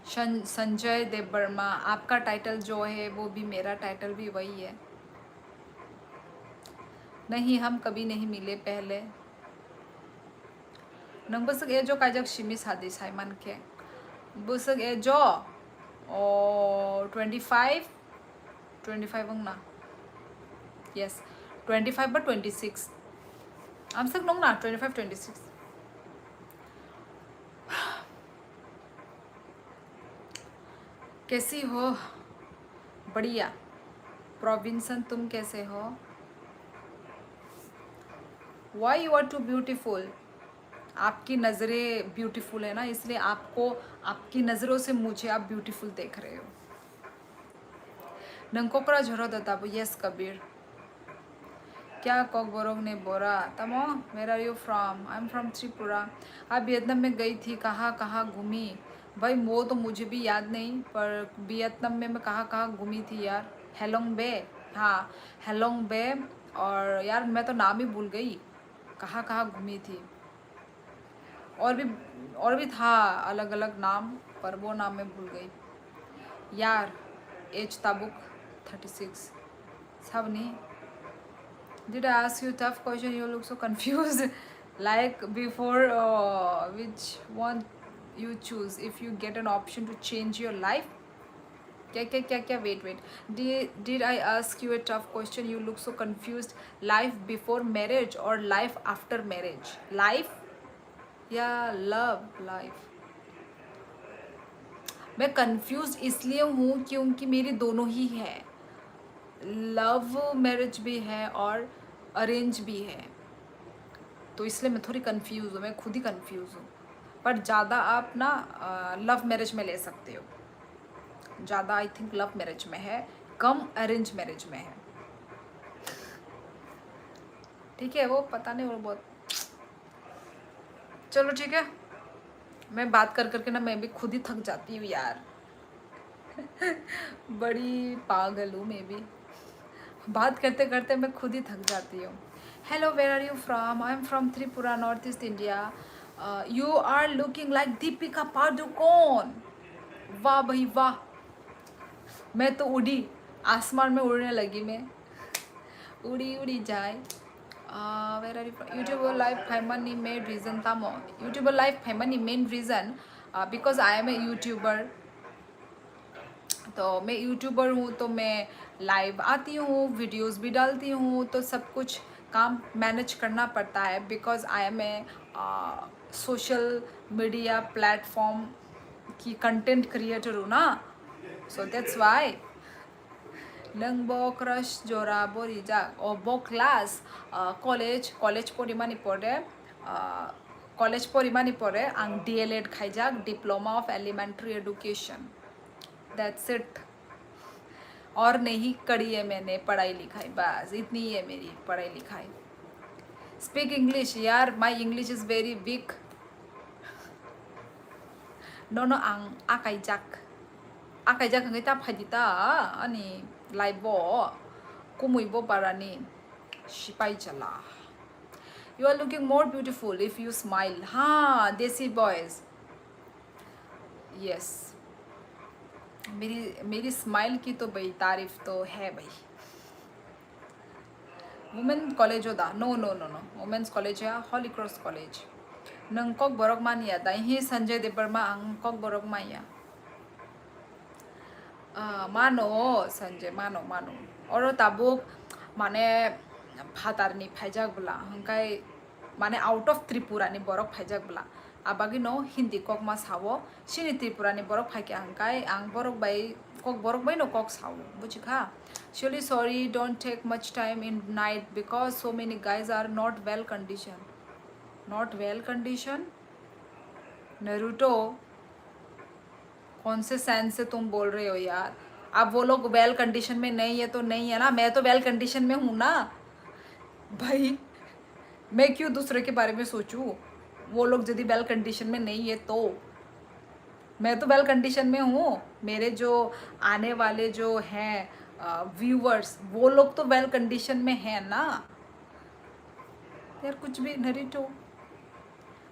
संजय देवबर्मा। आपका टाइटल जो है वो भी मेरा टाइटल भी वही है। नहीं, हम कभी नहीं मिले पहले। नंग बसक ए जो काजक शिमिस हादी साइमन के बसक ए जो ओ 25 अंग ना, यस 25 बट 26 हम सक नोंग ना 25-26। कैसी हो? बढ़िया। प्रोविंसन, तुम कैसे हो? Why you are too beautiful? आपकी नज़रें ब्यूटीफुल है ना, इसलिए आपको, आपकी नज़रों से मुझे आप ब्यूटीफुल देख रहे हो। नंकोकरा झरो दता यस कबीर। क्या कॉक बोरोग ने बोरा तमो where are you from? I am from Tripura. आप वियतनाम में गई थी, कहाँ कहाँ घूमी? भाई वो तो मुझे भी याद नहीं, पर वियतनाम में मैं कहाँ कहाँ घूमी थी यार। हेलोंग बे, हाँ हेलोंग बे, और यार मैं तो नाम ही भूल गई कहाँ कहाँ घूमी थी। और भी था अलग अलग नाम, पर वो नाम मैं भूल गई यार। एज ताबुक 36 सब नहीं। Did I ask you a tough question? You look so confused. Like before, which one you choose if you get an option to change your life? क्या क्या क्या क्या? Wait. Did I ask you a tough question? You look so confused. Life before marriage or life after marriage? Life या love life? मैं confuse इसलिए हूँ क्योंकि मेरी दोनों ही है, लव मैरिज भी है और अरेंज भी है, तो इसलिए मैं थोड़ी कंफ्यूज हूँ, मैं खुद ही कंफ्यूज हूँ। पर ज़्यादा आप ना लव मैरिज में ले सकते हो, ज़्यादा आई थिंक लव मैरिज में है, कम अरेंज मैरिज में है। ठीक है, वो पता नहीं, वो बहुत, चलो ठीक है। मैं बात कर करके ना मैं भी खुद ही थक जाती हूँ यार। बड़ी पागल हूँ मैं भी, बात करते करते मैं खुद ही थक जाती हूँ। Hello, where are you from? I am from Tripura, north east India. You are looking like Deepika Padukone. वाह भाई वाह, मैं तो उड़ी, आसमान में उड़ने लगी मैं, उड़ी उड़ी जाए। Where are you? YouTuber life फैमनी मेन रीज़न तमो। यूट्यूबर लाइफ फैमनी main reason because I am a YouTuber. तो मैं यूट्यूबर हूँ तो मैं लाइव आती हूँ, वीडियोस भी डालती हूँ, तो सब कुछ काम मैनेज करना पड़ता है because I am a social media platform की कंटेंट क्रिएटर हूँ ना, so that's why. Nengbo crush jora borijak obo class college porimani pore college porimani pore ang DLED khaijak diploma of elementary education. That's it. और नहीं करी है मैंने पढ़ाई लिखाई, बस इतनी ही है मेरी पढ़ाई लिखाई. Speak English यार, my English is very weak. No ang akaijak ang kita phajita ani laibo kumuibo parani shipai chala. You are looking more beautiful if you smile. हाँ देसी boys. Yes. मेरी स्माइल की तो भाई तारीफ तो है भाई. वुमेन कॉलेज होता नो वुमेन्स कॉलेज है हॉली क्रॉस कॉलेज. नंग कॉक बरक मानिया दाही संजय देवर्मा आंग कॉक बरक माया. मानो संजय मानो और ताबुक माने भातारनी फाइजाक बुला हंकाय माने आउट ऑफ त्रिपुरा नि बरक फाइजाक बुला आबागी नो हिंदी कॉक मा सावो सिनी त्रिपुरा नि बरक फाइके हंकाय आंग बरक by Kock Barak by no Kock सावो बुझिखा. Surely sorry, don't take much time in night because so many guys are not well conditioned. Not well conditioned? Naruto, कौन से सेंस से तुम बोल रहे हो यार? अब वो लोग वेल कंडीशन में नहीं है तो नहीं है ना, मैं तो वेल कंडीशन में हूँ ना भाई. मैं क्यों दूसरे के बारे में सोचूं? वो लोग यदि वेल कंडीशन में नहीं है तो मैं तो वेल कंडीशन में हूँ. मेरे जो आने वाले जो हैं व्यूवर्स वो लोग तो वेल कंडीशन में हैं ना यार. कुछ भी नरीटो.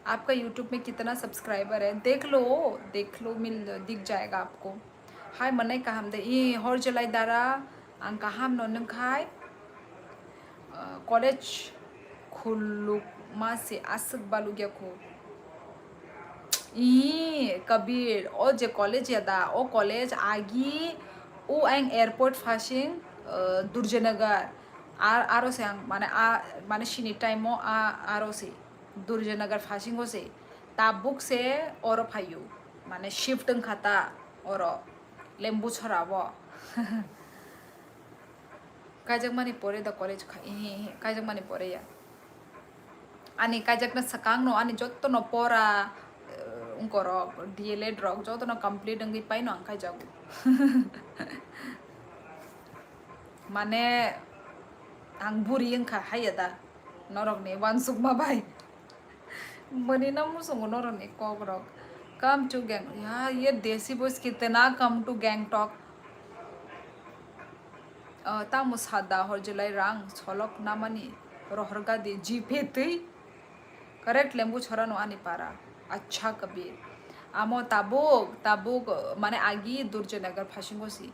आपका यूट्यूब में कितना सब्सक्राइबर है देख लो मिल दिख जाएगा आपको. हाय मने कहम दे ये हर जलाई दारा आं कहम नोनम खाय कॉलेज खुलुक मासे आसक बालुगिया को ई कबीर ओ जे कॉलेज यादा ओ कॉलेज आगी ओ एंग एयरपोर्ट फाशिंग दुर्जनगर आरो से आं माने शिनी टाइमो आरो से दुर्जनगर फाशिंग से ताबुक से और फायु माने शिफ्ट खाता और लेम्बू छरावो काजक मानी परे द कॉलेज काजक मानी परे या आणि काजक न सकांग नो आणि जत्तो न पोरा उनको रॉक DLED रॉक जत्तो न कंप्लीट अंगी पाई नो अंका जागु माने आं बुरी अंका हायदा नरक ने वानसुक मा भाई मनी ना मुसंग नरक ने Kokborok come to gang यार. ये देसी बॉयज कितना कम टू गैंगटॉक तामुसादा हर जुलाई रंग छलक नामानी रोहरगा दे जीपे तुई करेक्ट लेम्बू छोरा नो आनी पारा. अच्छा कबीर आमो ताबुक माने आगी दुर्जनगर फाशिंगो सी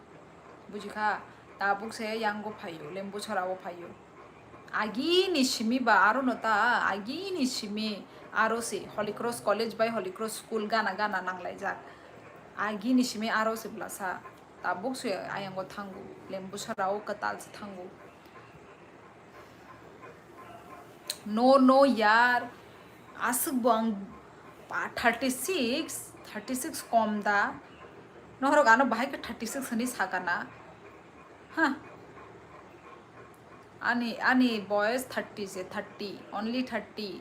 बुझिखा ताबुक से यांगो फायो लेम्बू छोरा वो फायो आगी निशिमी बा आरो नता आगी निशिमी आरो से हॉली क्रॉस कॉलेज बाय हॉली क्रॉस स्कूल गाना नांगलाय जा आगी निशिमी आरो से ब्लासा ताबुक से आयांगो थांगु लेम्बू छराओ कताल से थांगु. नो यार आसुक बंग 36 कम दा नहरो गानो भाई के 36 हनी साकाना. हाँ आनी बॉयज 30 से 30 ओनली 30.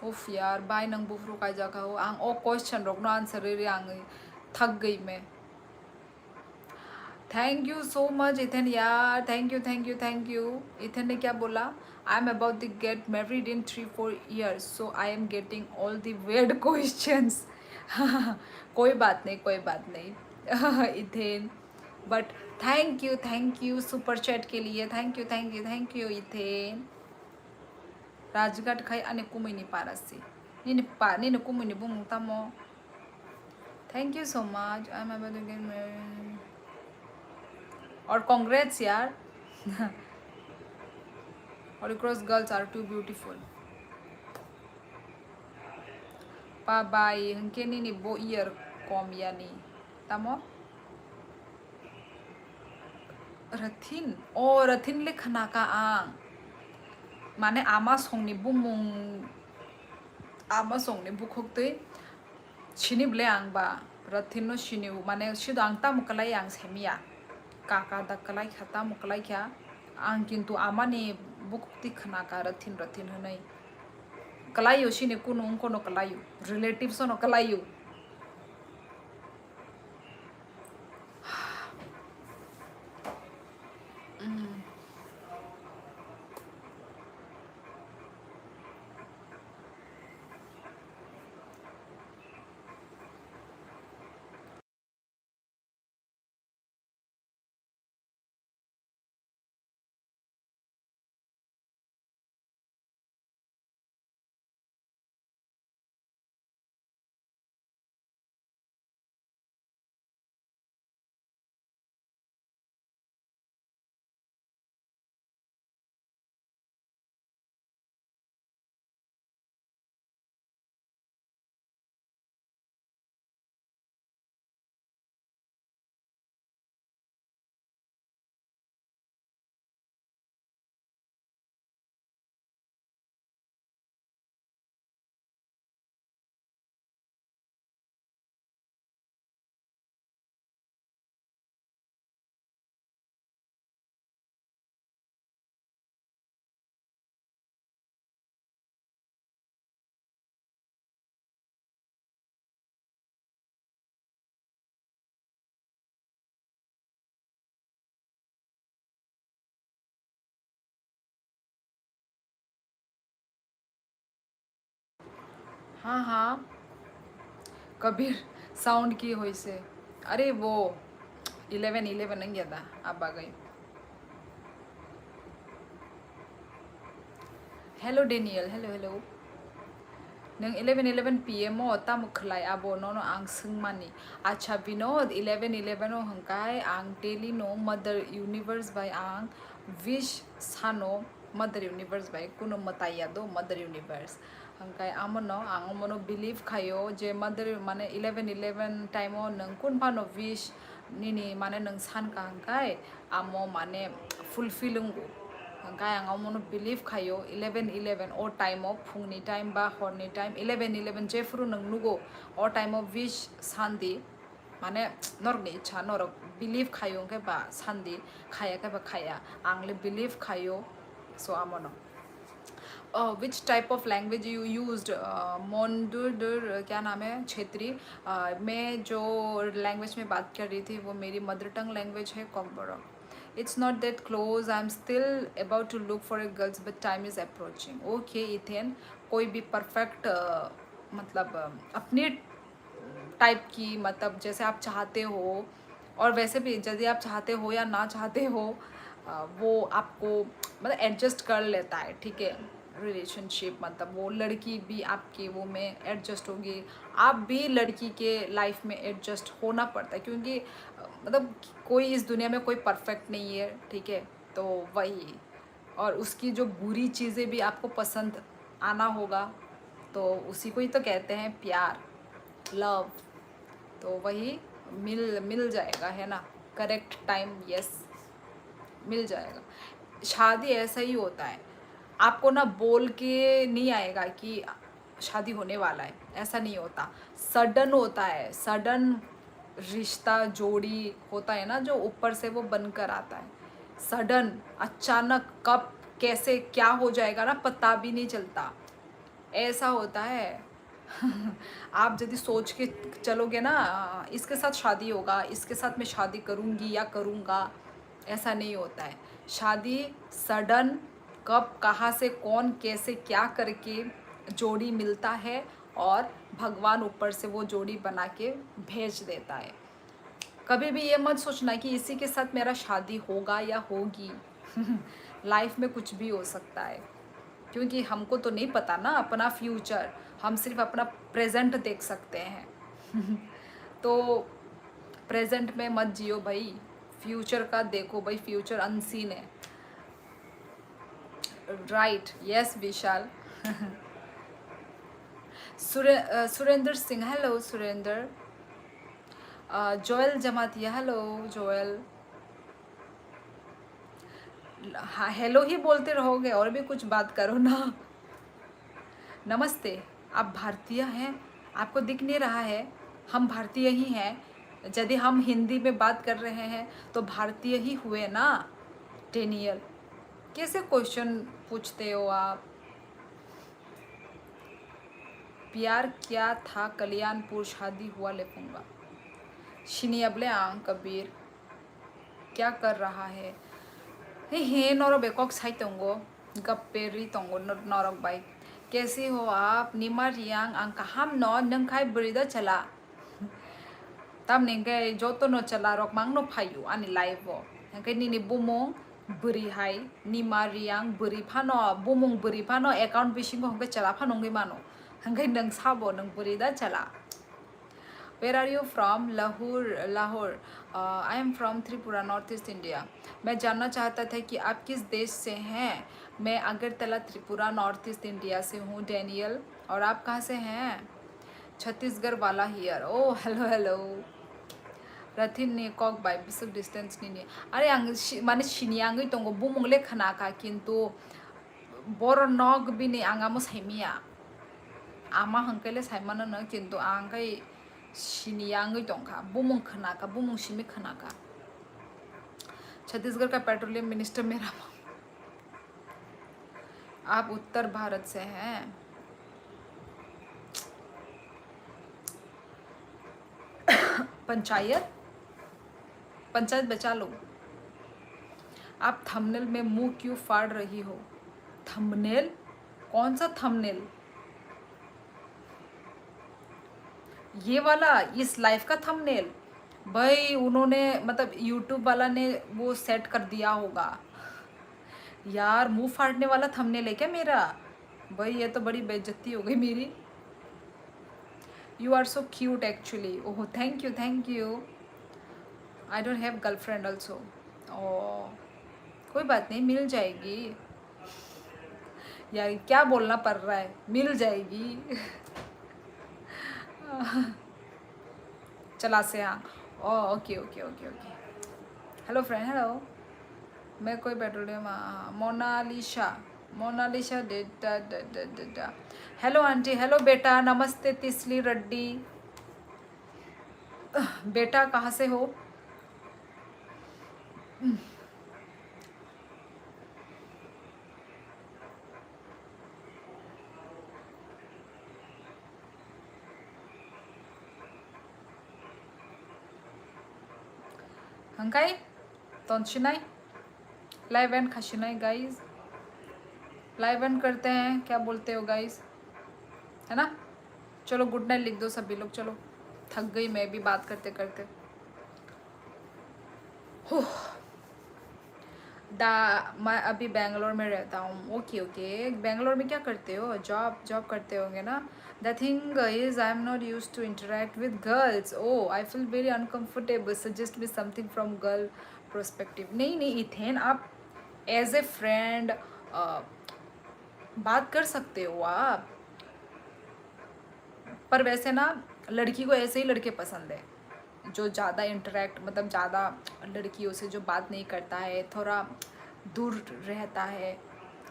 उफ यार बाय नंग बुफ्रू का जगह हो आंग ओ क्वेश्चन रोकनो आंसर रे आंग थक गई मैं. Thank you so much Ethan यार. Thank you. इथन ने क्या बोला? I am about to get married इन 3-4 years so I am getting all the wed questions. कोई बात नहीं Ethan but thank you super chat के लिए. Thank you ethane. राजघाट खाई आने कुमुनी पारसी नीने कुमुनी बुंग तमो. Thank you so much. I am about to get married और कांग्रेट्स यार. Holy Cross girls are too beautiful. Bye hengke ni bo year kom ya ni tamo Rathin lekhana ka ang माने आमा संगनि बुमुं आमा संगनि बुखोक्तै छिनिब्ले आंबा रथिनो शिनिउ माने सिद आं तामुकलाय आं सेमिया काका दाकलाय खाता मुकलाय क्या आं किन्तु आमानि बुकति खनाका रथिन रथिन हनै कलायु सिने कुनु कोनो कलायु रिलेटिव्स नो कलायु हाँ हाँ कबीर साउंड की हुई से अरे वो 11 नहीं गया था अब आ गई हेलो डेनियल हेलो हेलो नों 11 PM तामुखलाय आबो नो आं सोंमानि अच्छा विनोद 11 हंकाय आं डेली नो मदर यूनिवर्स बाय आं विश सानो मदर यूनिवर्स बाय कुनो मताया दो मदर यूनिवर्स हंकाय आमनो आं मनो बिलीव खायो जे मदर माने 11 टाइमो नों कुन फानो विश निनी माने नों सानका हंकाय आमो माने फुलफिलिंगो हंकाय आं मनो बिलीव खायो 11 ओ टाइम फुंनि टाइम बा हरनि टाइम 11 जेफ्रु नों नुगो ओ टाइम विश सान्दी माने नरनि इच्छा नरक बिलीव खायो के बा सान्दी खाया के बा खाया आंले बिलीव खायो सो आमनो which type of language you used मोन्डुर क्या नाम है क्षेत्री मैं जो लैंग्वेज में बात कर रही थी वो मेरी मदर टंग लैंग्वेज है कॉकबरा It's not that close. I'm still about to look for a girls, but time is approaching. Okay, Ethan. कोई भी perfect मतलब अपने टाइप की मतलब जैसे आप चाहते हो और वैसे भी यदि आप चाहते हो या ना चाहते हो वो आपको मतलब एडजस्ट कर लेता है ठीक है रिलेशनशिप मतलब वो लड़की भी आपके वो में एडजस्ट होगी आप भी लड़की के लाइफ में एडजस्ट होना पड़ता है क्योंकि मतलब कोई इस दुनिया में कोई परफेक्ट नहीं है ठीक है तो वही और उसकी जो बुरी चीज़ें भी आपको पसंद आना होगा तो उसी को ही तो कहते हैं प्यार लव तो वही मिल मिल जाएगा है ना करेक्ट टाइम यस मिल जाएगा शादी ऐसा ही होता है आपको ना बोल के नहीं आएगा कि शादी होने वाला है ऐसा नहीं होता सडन होता है सडन रिश्ता जोड़ी होता है ना जो ऊपर से वो बनकर आता है सडन अचानक कब कैसे क्या हो जाएगा ना पता भी नहीं चलता ऐसा होता है आप यदि सोच के चलोगे ना इसके साथ शादी होगा इसके साथ मैं शादी करूँगी या करूँगा ऐसा नहीं होता है शादी सडन कब कहाँ से कौन कैसे क्या करके जोड़ी मिलता है और भगवान ऊपर से वो जोड़ी बना के भेज देता है कभी भी ये मत सोचना कि इसी के साथ मेरा शादी होगा या होगी लाइफ में कुछ भी हो सकता है क्योंकि हमको तो नहीं पता ना अपना फ्यूचर हम सिर्फ अपना प्रेजेंट देख सकते हैं तो प्रेजेंट में मत जियो भाई फ्यूचर का देखो भाई फ्यूचर अनसीन है right yes Vishal Surendra Singh hello Surendra Joel Jamatia hello Joel हाँ हेलो ही बोलते रहोगे और भी कुछ बात करो ना नमस्ते आप भारतीय हैं आपको दिख नहीं रहा है हम भारतीय ही हैं। यदि हम हिंदी में बात कर रहे हैं तो भारतीय ही हुए ना। डेनियल, कैसे क्वेश्चन पूछते हो आप? प्यार क्या था कल्याणपुर, शादी हुआ लेपूंगा। शिनियबले आंग कबीर, क्या कर रहा है? हे नौरब बेकॉक साई तंगो गप्पेरी तंगो नौरब बाई, कैसे हो आप? निमा रियांग आंग हम नौ नंखाई बरीदा चला तब नेंगे जो तो नो चला रोक मांग नो फायु आनी लाइव वो हेंगे नी बुमों बरी हाई निमा रियांग बरी फानो बुमों बरी फानो अकाउंट बिशिंगो हेंगे चला फानोंगे मानो हेंगे नंग साबो नंग बरीदा चला। Where are you from? Lahore, Lahore. I am from Tripura, North East India. मैं जानना चाहता था कि आप किस देश से हैं? मैं Agartala Tripura north east India से हूँ डैनियल। और आप कहाँ से हैं? छत्तीसगढ़ वाला here. Oh hello hello. Rathin ने कॉक बाय बिसक डिस्टेंस नहीं अरे माने शिनियांगै तंगो बुमुंगले खनाका किंतु बर नग बिनि आंगामो साइमिया आमा हंकले साइमानो न किंतु आंगै शिनियांगै तंखा बुमुंग खनाका बुमुंग शिमि खनाका। छत्तीसगढ़ का पेट्रोलियम मिनिस्टर मेरा आप उत्तर भारत से हैं। पंचायत पंचायत बचा लो। आप थंबनेल में मुंह क्यों फाड़ रही हो? थंबनेल? कौन सा थंबनेल? ये वाला, इस लाइफ का थंबनेल? भाई उन्होंने मतलब यूट्यूब वाला ने वो सेट कर दिया होगा यार। मुंह फाड़ने वाला थंबनेल है क्या मेरा? भाई ये तो बड़ी बेइज्जती हो गई मेरी। You are so cute actually. Oh thank you thank you. I don't have girlfriend also. ओ कोई बात नहीं, मिल जाएगी यार। क्या बोलना पड़ रहा है, मिल जाएगी। चला से हाँ। ओ okay okay okay okay. Hello friend, hello. मैं कोई petroleum Monalisa Monalisa data data. Hello aunty, hello बेटा, नमस्ते तिसली रेड्डी। बेटा कहाँ से हो? हंकाई तोंशिनाई लाइव एंड खशिनाई गाइस। लाइव एंड करते हैं, क्या बोलते हो गाइस? है ना? चलो गुड नाइट लिख दो सभी लोग। चलो थक गई मैं भी बात करते करते। मैं अभी बेंगलोर में रहता हूँ। ओके ओके, बेंगलोर में क्या करते हो? जॉब जॉब करते होंगे ना? The thing is I am not use to interact with girls. Oh I feel very uncomfortable, suggest me something from girl prospective. नहीं नहीं इथेन, आप एज ए फ्रेंड बात कर सकते हो आप। पर वैसे ना लड़की को ऐसे ही लड़के पसंद है जो ज़्यादा इंटरेक्ट मतलब ज़्यादा लड़कियों से जो बात नहीं करता है, थोड़ा दूर रहता है,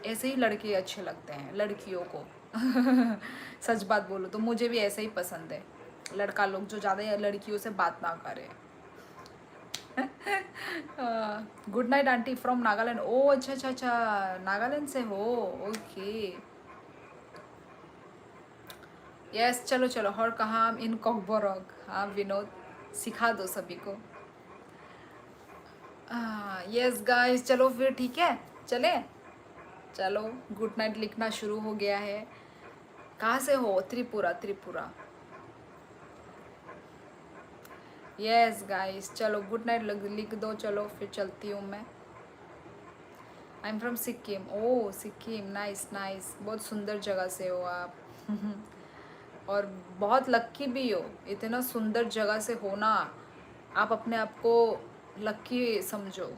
ऐसे ही लड़के अच्छे लगते हैं लड़कियों को। सच बात बोलो तो मुझे भी ऐसे ही पसंद है लड़का लोग जो ज़्यादा लड़कियों से बात ना करे। Good night aunty from Nagaland. ओ अच्छा अच्छा अच्छा, नागालैंड से हो। ओके यस चलो चलो। और कहाँ इन कॉकबोरग। हाँ विनोद, सिखा दो सभी को। यस गाइस चलो फिर ठीक है, चले। चलो गुड नाइट लिखना शुरू हो गया है। कहाँ से हो? त्रिपुरा त्रिपुरा। यस गाइस चलो गुड नाइट लिख दो। चलो फिर चलती हूँ मैं। आई am from Sikkim. Oh Sikkim, nice nice. बहुत सुंदर जगह से हो आप। और बहुत लक्की भी हो, इतना सुंदर जगह से होना। आप अपने आप को लक्की समझो,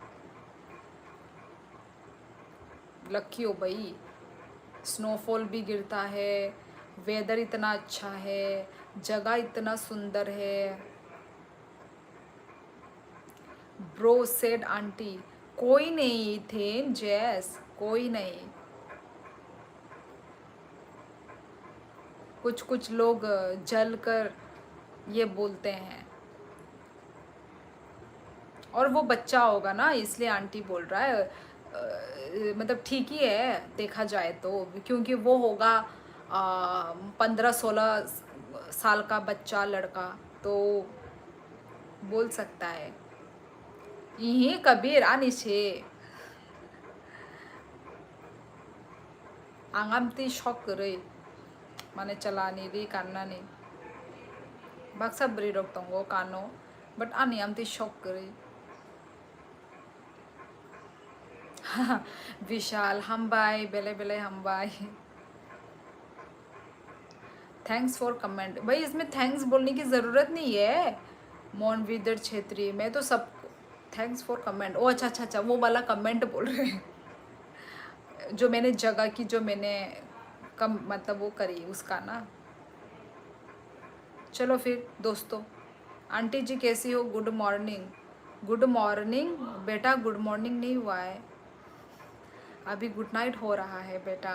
लक्की हो भाई। स्नोफॉल भी गिरता है, वेदर इतना अच्छा है, जगह इतना सुंदर है। Bro said aunty. कोई नहीं थे जैस, कोई नहीं। कुछ कुछ लोग जल कर ये बोलते हैं। और वो बच्चा होगा ना, इसलिए आंटी बोल रहा है। मतलब ठीक ही है देखा जाए तो, क्योंकि वो होगा 15-16 साल का बच्चा लड़का, तो बोल सकता है। यही कबीर आनी छे आंगामती शौक करे माने चलानी री कान्ना नहीं बाक्सा बरी रोक तंगो कानो बट आनी आमती शौक करे विशाल हमबाई बेले बेले हमबाई। Thanks for comment. भाई इसमें थैंक्स बोलने की ज़रूरत नहीं है। मोनविदर छेत्री, मैं तो सब थैंक्स फॉर कमेंट। ओ अच्छा अच्छा अच्छा, वो वाला कमेंट बोल रहे हैं जो मैंने जगह की, जो मैंने कम मतलब वो करी उसका ना। चलो फिर दोस्तों, आंटी जी कैसी हो? Good morning. गुड मॉर्निंग बेटा, गुड मॉर्निंग नहीं हुआ है अभी, गुड नाइट हो रहा है बेटा।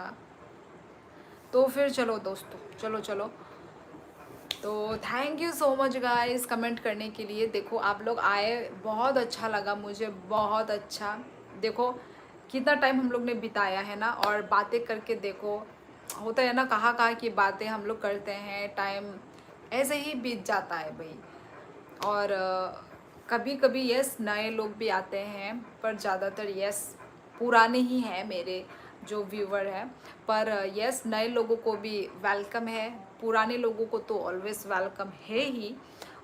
तो फिर चलो दोस्तों, चलो चलो। तो thank you so much guys comment करने के लिए। देखो आप लोग आए, बहुत अच्छा लगा मुझे, बहुत अच्छा। देखो कितना टाइम हम लोग ने बिताया है ना, और बातें करके देखो, होता है ना कहाँ कहाँ की बातें हम लोग करते हैं, टाइम ऐसे ही बीत जाता है भाई। और कभी कभी यस नए लोग भी आते हैं, पर ज़्यादातर यस पुराने ही हैं मेरे जो व्यूवर है। पर यस नए लोगों को भी वेलकम है, पुराने लोगों को तो ऑलवेज वेलकम है ही।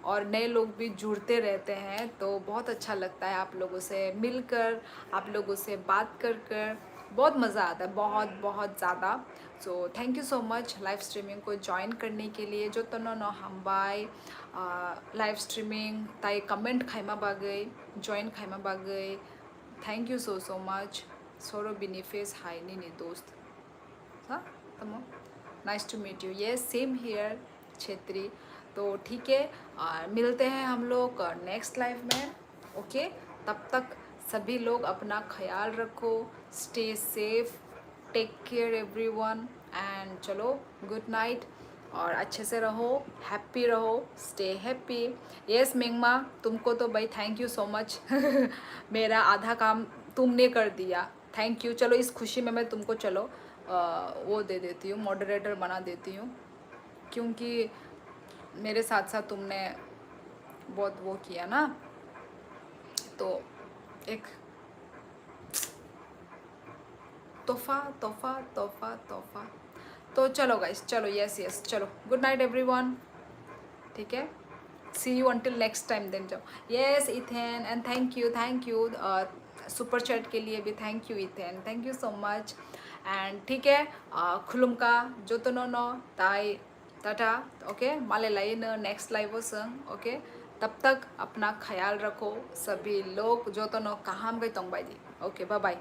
और नए लोग भी जुड़ते रहते हैं, तो बहुत अच्छा लगता है आप लोगों से मिलकर, आप लोगों से बात कर कर बहुत मज़ा आता है, बहुत बहुत ज़्यादा। So thank you so much live streaming को ज्वाइन करने के लिए। जो तो नो हम बाय लाइव स्ट्रीमिंग ताई कमेंट खाइमा बागै जॉइन खाइमा बागै thank you so so much. सोरो बिनिफेस हाई नी दोस्त हाँ तमो नाइस टू मीट यू। ये सेम हियर छेत्री। तो ठीक है, मिलते हैं हम लोग नेक्स्ट लाइव में। ओके, तब तक सभी लोग अपना ख्याल रखो, stay safe, take care everyone, and चलो गुड नाइट। और अच्छे से रहो, हैप्पी रहो, स्टे हैप्पी। यस मिंगमा, तुमको तो भाई थैंक यू सो मच मेरा आधा काम तुमने कर दिया, थैंक यू। चलो इस खुशी में मैं तुमको चलो वो दे देती हूँ, मॉडरेटर बना देती हूँ, क्योंकि मेरे साथ साथ तुमने बहुत वो किया ना, तो एक तोहफा तोहफा तोहफा तोहफा। तो चलो गाइस, चलो यस यस, चलो गुड नाइट एवरीवन। ठीक है, see you until next time then जाओ। Yes Ethan, and thank you super chat के लिए भी thank you Ethan, thank you so much. And ठीक है, खुलुमका जो तो नो नो ताई टाटा। ओके माले लाइन नेक्स्ट लाइव हो संग। ओके, तब तक अपना ख्याल रखो सभी लोग, जो तो नो कहाँ गई तोंग बाई दी। Okay bye bye.